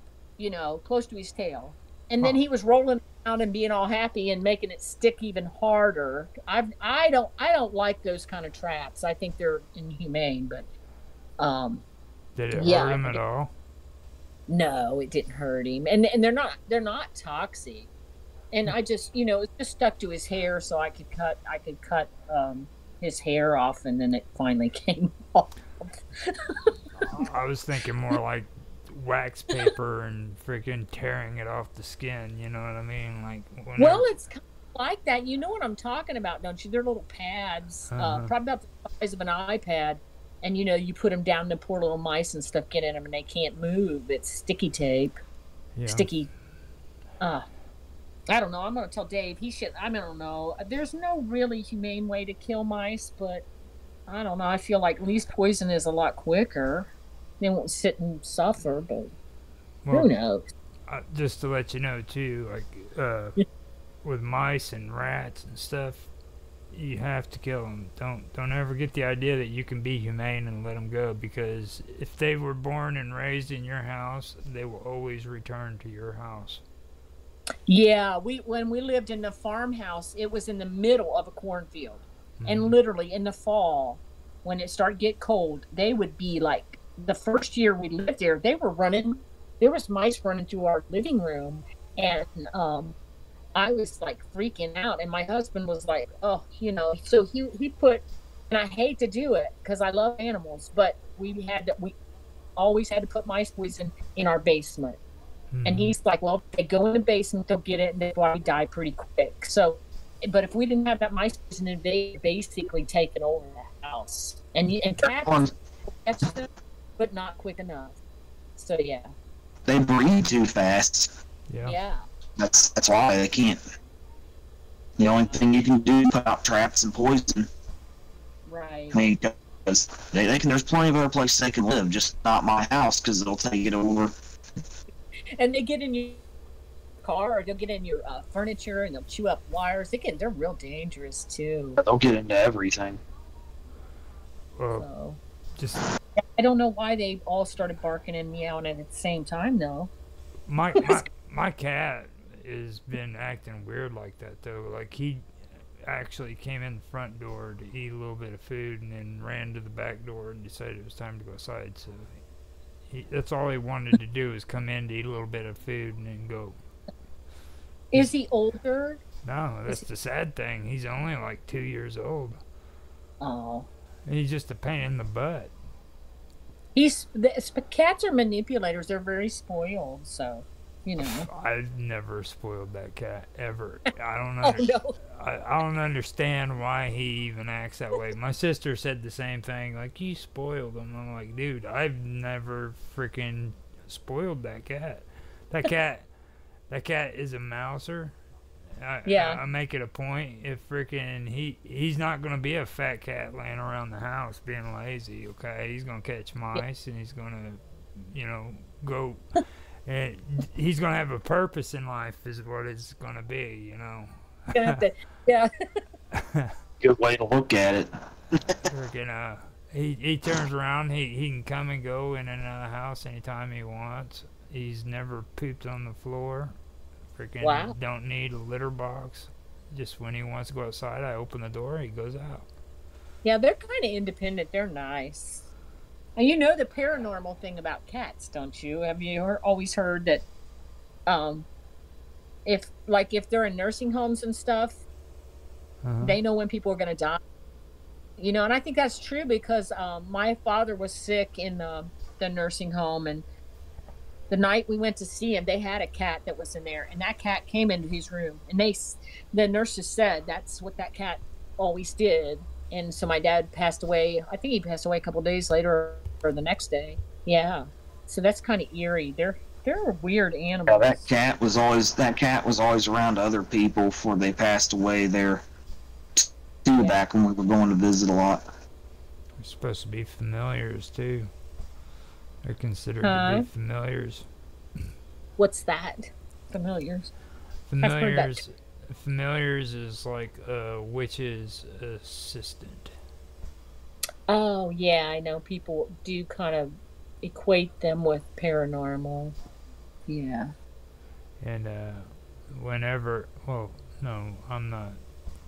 close to his tail. And then he was rolling around and being all happy and making it stick even harder. I don't like those kind of traps. I think they're inhumane, but Did it yeah, hurt him at all? no, it didn't hurt him. And they're not toxic. And I just, it just stuck to his hair, so I could cut his hair off, and then it finally came off. I was thinking more like wax paper and freaking tearing it off the skin. You know what I mean? Like, Well, it's kind of like that. You know what I'm talking about, don't you? They're little pads, probably about the size of an iPad. And, you know, you put them down to poor little mice and stuff get in them and they can't move. It's sticky tape. yeah. Sticky. I don't know. I'm going to tell Dave. He should. I don't know. There's no really humane way to kill mice, but I don't know. I feel like at least poison is a lot quicker. They won't sit and suffer, but who knows? Just to let you know, too, like with mice and rats and stuff, you have to kill them. Don't ever get the idea that you can be humane and let them go, because if they were born and raised in your house, they will always return to your house. Yeah, when we lived in the farmhouse, it was in the middle of a cornfield, and literally in the fall, when it started to get cold, they would be like, the first year we lived there, they were running. There was mice running through our living room, and I was like freaking out, and my husband was like, "Oh, you know." So he put, and I hate to do it because I love animals, but we always had to put mice poison in our basement. And he's like, well, if they go in the basement, they'll get it, and they'll probably die pretty quick. So, but if we didn't have that mice poison, they basically taken over the house. And cats catch them, but not quick enough. So yeah. They breed too fast. Yeah. That's why they can't. The only thing you can do is put out traps and poison. Right. I mean, because they can. There's plenty of other places they can live, just not my house, because they'll take it over. And they get in your car, or they'll get in your furniture, and they'll chew up wires. They're real dangerous too. They'll get into everything. Well, so, I don't know why they all started barking and meowing at the same time, though. My cat has been acting weird like that, though. Like, he actually came in the front door to eat a little bit of food and then ran to the back door and decided it was time to go outside. So that's all he wanted to do, is come in to eat a little bit of food and then go. Is he older? No, that's the sad thing. He's only like 2 years old. Oh. He's just a pain in the butt. Cats are manipulators. They're very spoiled, so, you know. I've never spoiled that cat, ever. I don't Oh, no. I don't understand why he even acts that way. My sister said the same thing, like, you spoiled him. I'm like, dude, I've never freaking spoiled that cat. That cat is a mouser. I make it a point, if freaking he's not gonna be a fat cat laying around the house being lazy. Okay, he's gonna catch mice, and he's gonna, you know, go. And he's gonna have a purpose in life, is what it's gonna be, you know. Yeah. Good way to look at it. Freaking, he turns around. He can come and go in and out of the house anytime he wants. He's never pooped on the floor. Freaking wow. Don't need a litter box. Just when he wants to go outside, I open the door, he goes out. Yeah, they're kind of independent. They're nice. And you know the paranormal thing about cats, don't you? Have you always heard that if they're in nursing homes and stuff, they know when people are going to die? You know, and I think that's true because my father was sick in the nursing home, and the night we went to see him, they had a cat that was in there, and that cat came into his room, and the nurses said that's what that cat always did. And so my dad passed away. I think he passed away a couple of days later or the next day. Yeah. So that's kind of eerie. They're weird animals. Yeah, that cat was always around other people before they passed away there. Too, back when we were going to visit a lot. They're supposed to be familiars too. They're considered to be familiars. What's that? Familiars. Familiars is like a witch's assistant. Oh yeah, I know people do kind of equate them with paranormal. Yeah. And I'm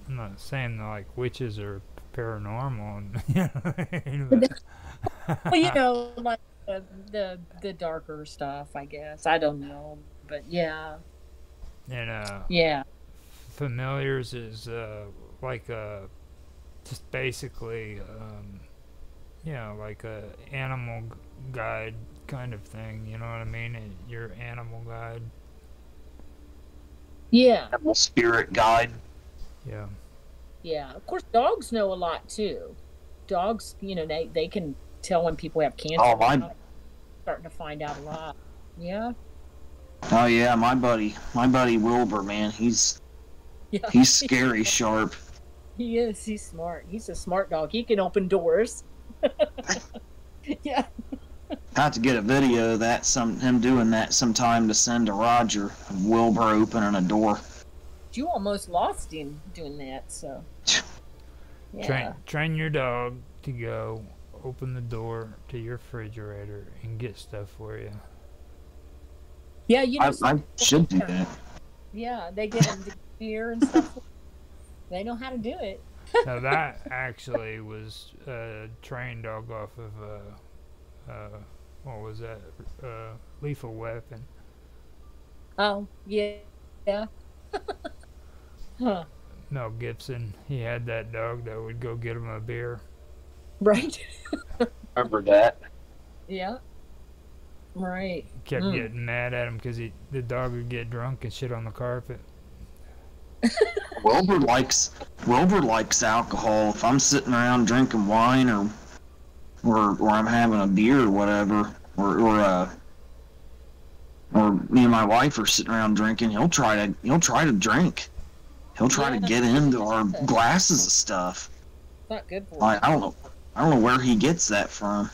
not saying that like witches are paranormal. Well, you know, like the darker stuff, I guess. I don't know, but yeah. And yeah. Familiars is like just basically like a animal guide kind of thing. You know what I mean? Your animal guide. Yeah. Animal spirit guide. Yeah. Yeah. Of course, dogs know a lot too. Dogs, they can tell when people have cancer. Oh, Starting to find out a lot. Yeah. Oh yeah, my buddy Wilbur, man, he's Yeah. scary sharp. He is. He's smart. He's a smart dog. He can open doors. Yeah. I have to get a video of that, him doing that sometime to send to Roger. Wilbur opening a door. You almost lost him doing that, so. Yeah. Train your dog to go open the door to your refrigerator and get stuff for you. Yeah, I should do that. Yeah, they get them to beer and stuff. They know how to do it. Now that actually was a trained dog off of what was that? Lethal Weapon. Oh, yeah. Yeah. Huh. Mel Gibson, he had that dog that would go get him a beer. Right. Remember that? Yeah. Right. Kept getting mad at him because the dog would get drunk and shit on the carpet. Wilbur likes alcohol. If I'm sitting around drinking wine or I'm having a beer or whatever, or me and my wife are sitting around drinking, he'll try to drink. He'll try to get into our glasses of stuff. Not good for I don't know where he gets that from.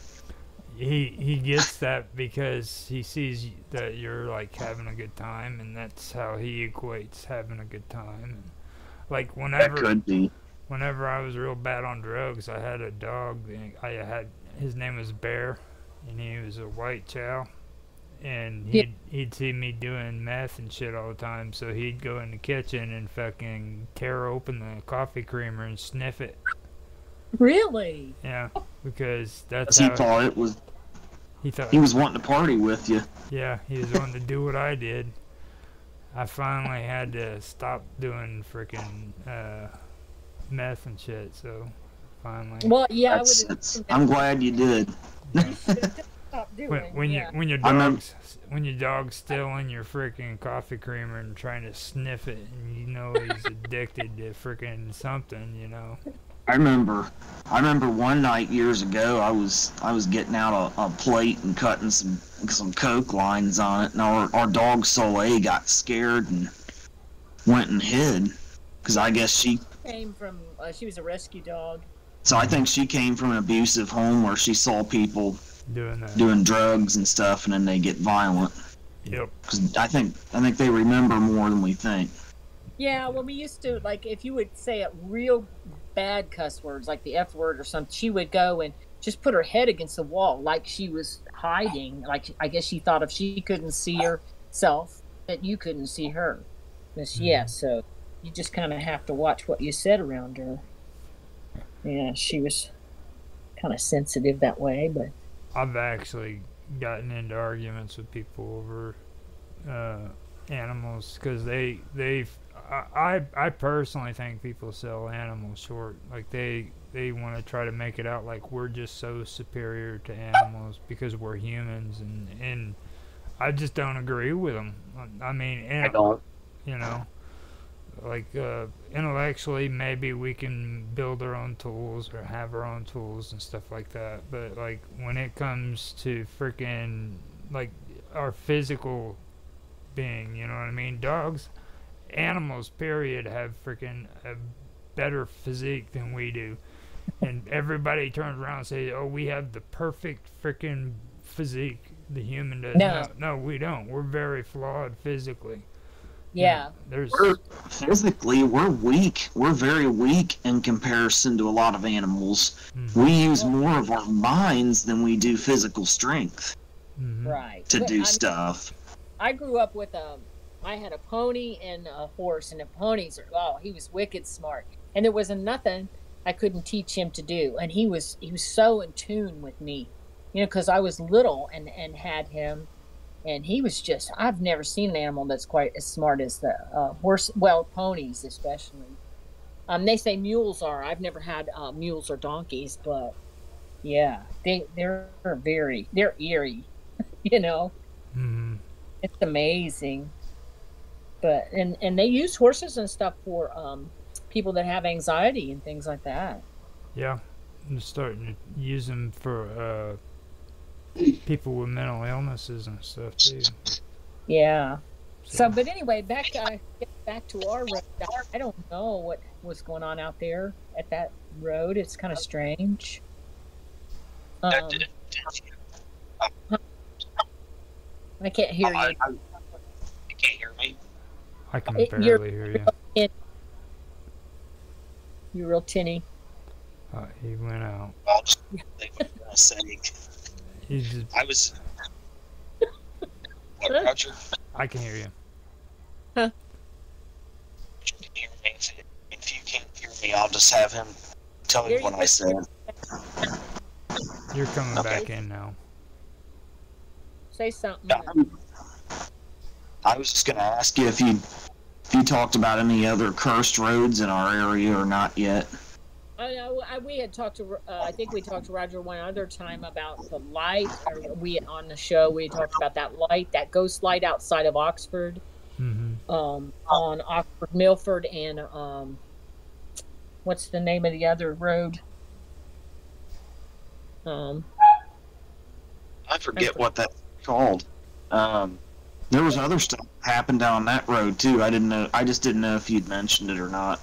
He gets that because he sees that you're like having a good time, and that's how he equates having a good time. And like That could be. whenever I was real bad on drugs, I had a dog. His name was Bear, and he was a white chow. And he'd see me doing meth and shit all the time, so he'd go in the kitchen and fucking tear open the coffee creamer and sniff it. Really? Yeah, because that's He how thought it was. he thought. He was wanting to party with you. Yeah, he was wanting to do what I did. I finally had to stop doing freaking meth and shit, so finally. Well, yeah, I would. I'm glad you did. You should stop doing. When yeah. your dog's still in your freaking coffee creamer and trying to sniff it, and you know he's addicted to freaking something, you know. I remember one night years ago, I was getting out a plate and cutting some Coke lines on it, and our dog Soleil got scared and went and hid, because I guess she came from. She was a rescue dog. So I think she came from an abusive home where she saw people doing drugs and stuff, and then they get violent. Yep. Because I think they remember more than we think. Yeah, well, we used to, like, if you would say a real bad cuss words, like the F word or something, she would go and just put her head against the wall like she was hiding. Like, I guess she thought if she couldn't see herself, that you couldn't see her. Yeah, so you just kind of have to watch what you said around her. Yeah, she was kind of sensitive that way, but... I've actually gotten into arguments with people over animals because I personally think people sell animals short. Like they want to try to make it out like we're just so superior to animals because we're humans, and I just don't agree with them. I mean, I don't. You know, like intellectually maybe we can build our own tools or have our own tools and stuff like that, but like when it comes to freaking like our physical being, you know what I mean? Animals period have freaking a better physique than we do, and everybody turns around and says, oh, we have the perfect freaking physique. The human does. No, we don't. We're very flawed physically. Yeah. Physically, we're weak. We're very weak in comparison to a lot of animals. Mm-hmm. We use more of our minds than we do physical strength. Mm-hmm. Right. To do stuff. I grew up with I had a pony and a horse, and the ponies he was wicked smart. And there wasn't nothing I couldn't teach him to do. And he was so in tune with me, because I was little and had him. And he was just, I've never seen an animal that's quite as smart as the horse, well, ponies especially. They say mules are. I've never had mules or donkeys, but Yeah, they're eerie. You know, Mm-hmm. it's amazing. But and they use horses and stuff for people that have anxiety and things like that. Yeah, I'm starting to use them for people with mental illnesses and stuff too. Yeah. So, So but anyway, get back to our road. I don't know what was going on out there at that road. It's kind of strange. That did. Um, I can't hear you. You can't hear me. I can You're barely hear you. tin- you're real tinny. He went out. I'll just think what I was saying. He just. I was. What, Roger? I can hear you. Huh? You can hear me. If you can't hear me, I'll just have him tell me There what you I go. said. You're coming Okay. back in now. Say something. I was just going to ask you if you talked about any other cursed roads in our area or not yet. We had talked to. I think we talked to Roger one other time about the light. Or we on the show we talked about that light, that ghost light outside of Oxford, Mm-hmm. on Oxford, Milford, and what's the name of the other road? I forget what that's called. There was other stuff that happened down that road too. I didn't know. I just didn't know if you'd mentioned it or not.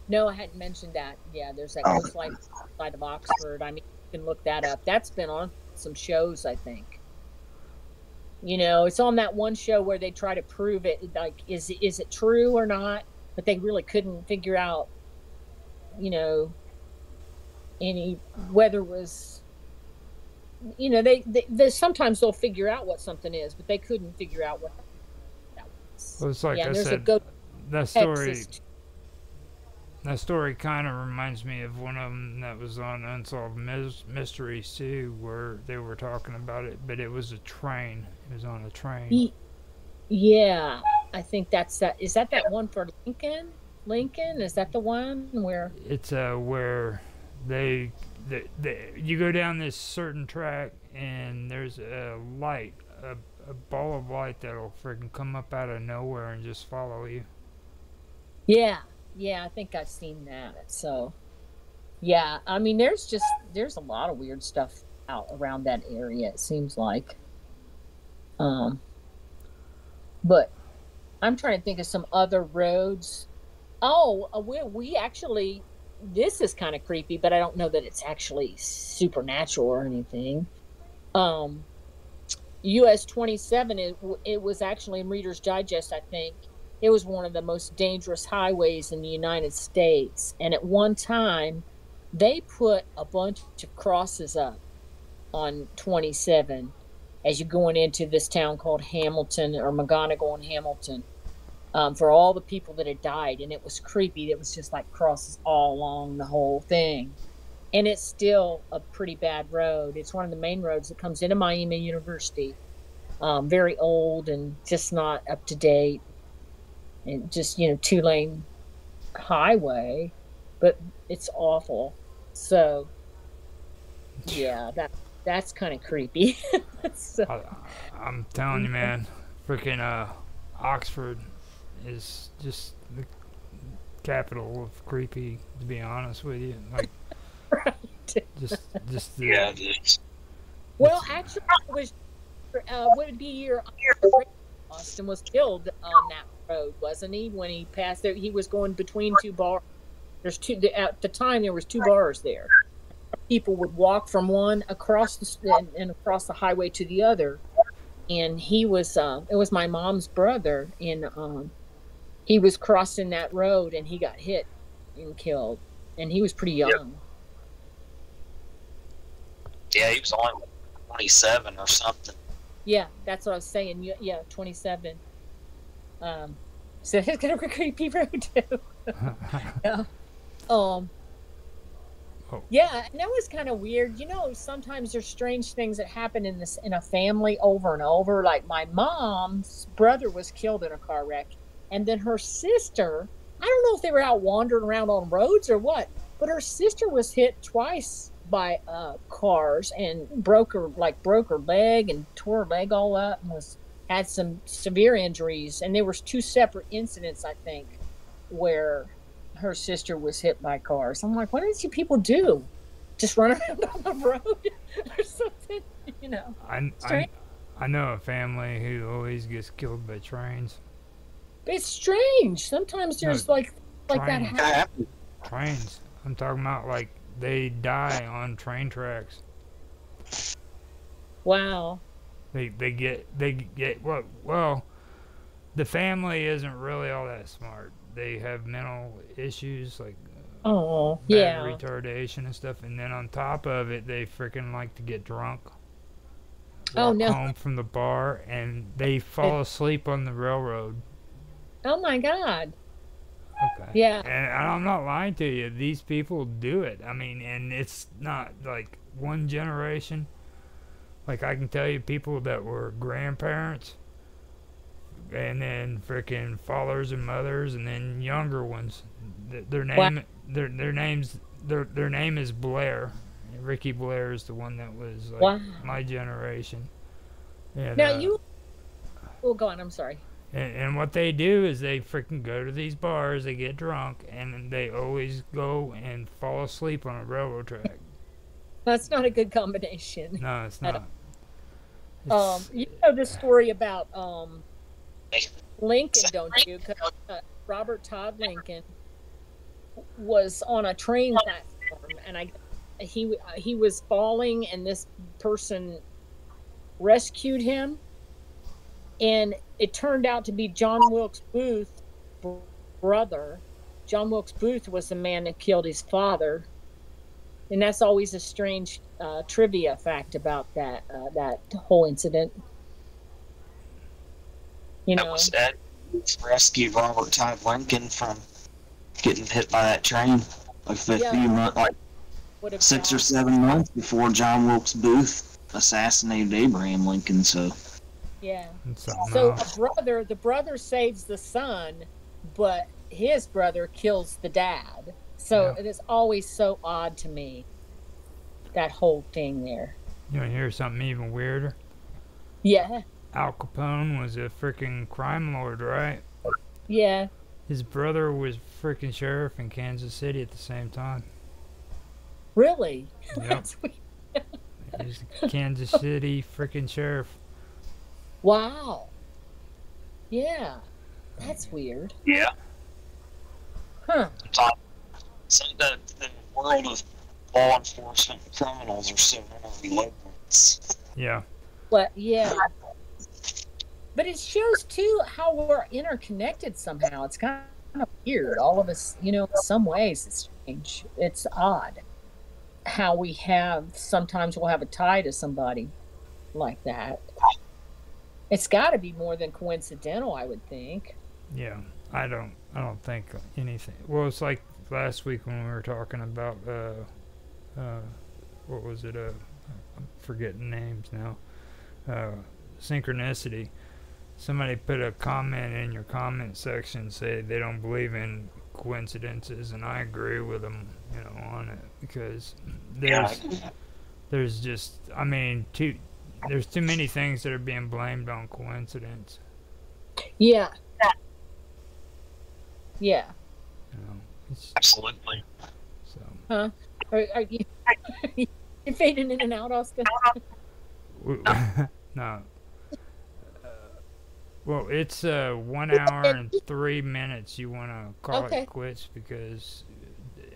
No, I hadn't mentioned that. Yeah, there's that ghost light outside of Oxford. I mean, you can look that up. That's been on some shows, I think. You know, it's on that one show where they try to prove it. Like, is it true or not? But they really couldn't figure out, you know, any whether it was. You know, they sometimes they'll figure out what something is, but they couldn't figure out what that was. Well, it's like yeah, I there's a said. ghost That story. Texas. That story kind of reminds me of one of them that was on Unsolved Mysteries too, where they were talking about it, but it was a train. It was on a train. Yeah, I think that's that. Is that one for Lincoln? Lincoln, is that the one where? It's where they you go down this certain track and there's a light, a ball of light that'll freaking come up out of nowhere and just follow you. Yeah, I think I've seen that. So, yeah, I mean, there's a lot of weird stuff out around that area. It seems like, but I'm trying to think of some other roads. Oh, we actually. This is kind of creepy, but I don't know that it's actually supernatural or anything. US 27, it was actually in Reader's Digest, I think. It was one of the most dangerous highways in the United States. And at one time, they put a bunch of crosses up on 27 as you're going into this town called Hamilton, or McGonigal and Hamilton. For all the people that had died, and it was creepy. It was just like crosses all along the whole thing, and it's still a pretty bad road. It's one of the main roads that comes into Miami University. Very old and just not up to date, and just 2-lane highway, but it's awful. So yeah, that's kind of creepy. So, I'm telling you, man, freaking Oxford is just the capital of creepy, to be honest with you. Like, right. just the, Yeah. Well, actually, it was would be your Uncle Austin was killed on that road, wasn't he? When he passed there, he was going between two bars. There's two at the time. There was two bars there. People would walk from one across and across the highway to the other, and he was. It was my mom's brother, and he was crossing that road, and he got hit and killed, and he was pretty young. Yeah, he was only like 27 or something. Yeah, that's what I was saying. Yeah, 27. So it's kind of a creepy road too. Yeah. Yeah, and that was kind of weird. Sometimes there's strange things that happen in a family over and over. Like my mom's brother was killed in a car wreck, and then her sister. I don't know if they were out wandering around on roads or what, but her sister was hit twice by cars and broke her leg and tore her leg all up and had some severe injuries. And there was 2 separate incidents, I think, where her sister was hit by cars. I'm like, what did you people do? Just run around on the road or something, you know? I know a family who always gets killed by trains. It's strange. Sometimes there's No, like that trains. happens. Trains. I'm talking about like they die on train tracks. Wow. They get well the family isn't really all that smart. They have mental issues like Oh, bad yeah. retardation and stuff, and then on top of it, they freaking like to get drunk. Oh, Walk no. home from the bar and they fall asleep on the railroad. Oh my God. Okay. Yeah. And I'm not lying to you. These people do it. I mean, and it's not like one generation. Like I can tell you, people that were grandparents, and then freaking fathers and mothers, and then younger ones. Their name, Wow. their name is Blair. Ricky Blair is the one that was like Wow. my generation. And, Now you. Oh, go on. I'm sorry. and what they do is they freaking go to these bars, they get drunk, and they always go and fall asleep on a railroad track. That's not a good combination. No, it's At not. You know the story about Lincoln, don't you? 'Cause, Robert Todd Lincoln was on a train platform, and he was falling, and this person rescued him, and it turned out to be John Wilkes Booth's brother. John Wilkes Booth was the man that killed his father, and that's always a strange trivia fact about that whole incident. You That know, was Ed rescued Robert Todd Lincoln from getting hit by that train like Yeah. 50 months, like would have 6 or died. 7 months before John Wilkes Booth assassinated Abraham Lincoln. So Yeah. It's something So else. the brother saves the son, but his brother kills the dad. So Yeah. it is always so odd to me, that whole thing there. You want to hear something even weirder? Yeah. Al Capone was a freaking crime lord, right? Yeah. His brother was freaking sheriff in Kansas City at the same time. Really? Yep. That's weird. He's the Kansas City freaking sheriff. Wow. Yeah. That's weird. yeah, Huh. so the world of law enforcement and criminals are so interrelated. Yeah. But yeah. But it shows too how we're interconnected somehow. It's kind of weird. All of us, in some ways it's strange. It's odd how sometimes we'll have a tie to somebody like that. It's got to be more than coincidental, I would think. Yeah. I don't think anything. Well, it's like last week when we were talking about what was it? I'm forgetting names now. Synchronicity. Somebody put a comment in your comment section, say they don't believe in coincidences, and I agree with them, on it, because there's just, I mean, there's too many things that are being blamed on coincidence. Yeah. Yeah. Absolutely. So. Huh? Are you you're fading in and out, Austin? No. Well, it's 1 hour and 3 minutes. You want to call Okay. it quits because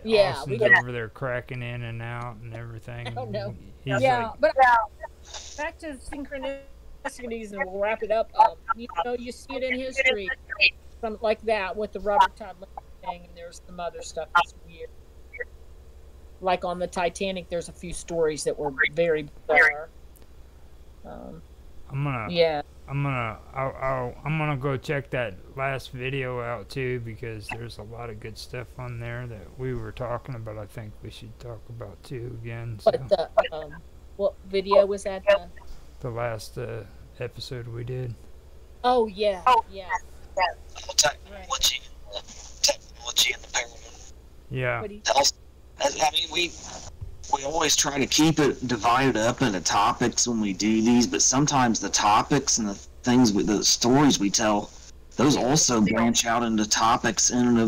Yeah, Austin's we got- over there cracking in and out and everything. I don't know. He's Yeah, like, but back to synchronicities, and we'll wrap it up. You see it in history, something like that with the Robert Todd Lincoln thing, and there's some other stuff that's weird. Like on the Titanic, there's a few stories that were very bizarre. I'm gonna go check that last video out too, because there's a lot of good stuff on there that we were talking about. I think we should talk about too again. So. But what video was that? The last episode we did. Oh yeah, yeah. Technology and the pyramid. Yeah. What do you- I mean, we always try to keep it divided up into topics when we do these, but sometimes the topics and the things with the stories we tell, those also branch out into topics in and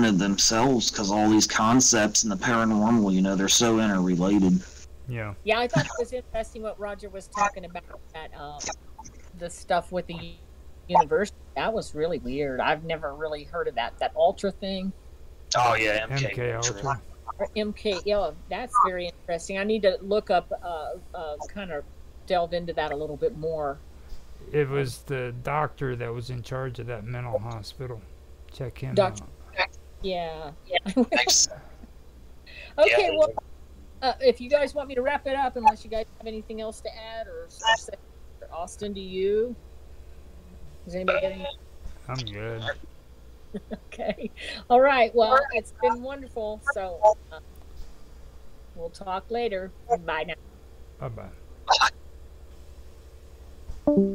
of themselves, because all these concepts and the paranormal, you know, they're so interrelated. Yeah. Yeah, I thought it was interesting what Roger was talking about, that the stuff with the university. That was really weird. I've never really heard of that ultra thing. Oh yeah, MK Ultra. Or MK, yeah, that's very interesting. I need to look up, kind of delve into that a little bit more. It was the doctor that was in charge of that mental hospital. Check him Doctor. out. Yeah. Thanks. Okay, Yeah. well, if you guys want me to wrap it up, unless you guys have anything else to add, or say, Austin, do you? Does anybody got any? I'm good. Okay. All right. Well, it's been wonderful. So we'll talk later. Bye now. Bye bye.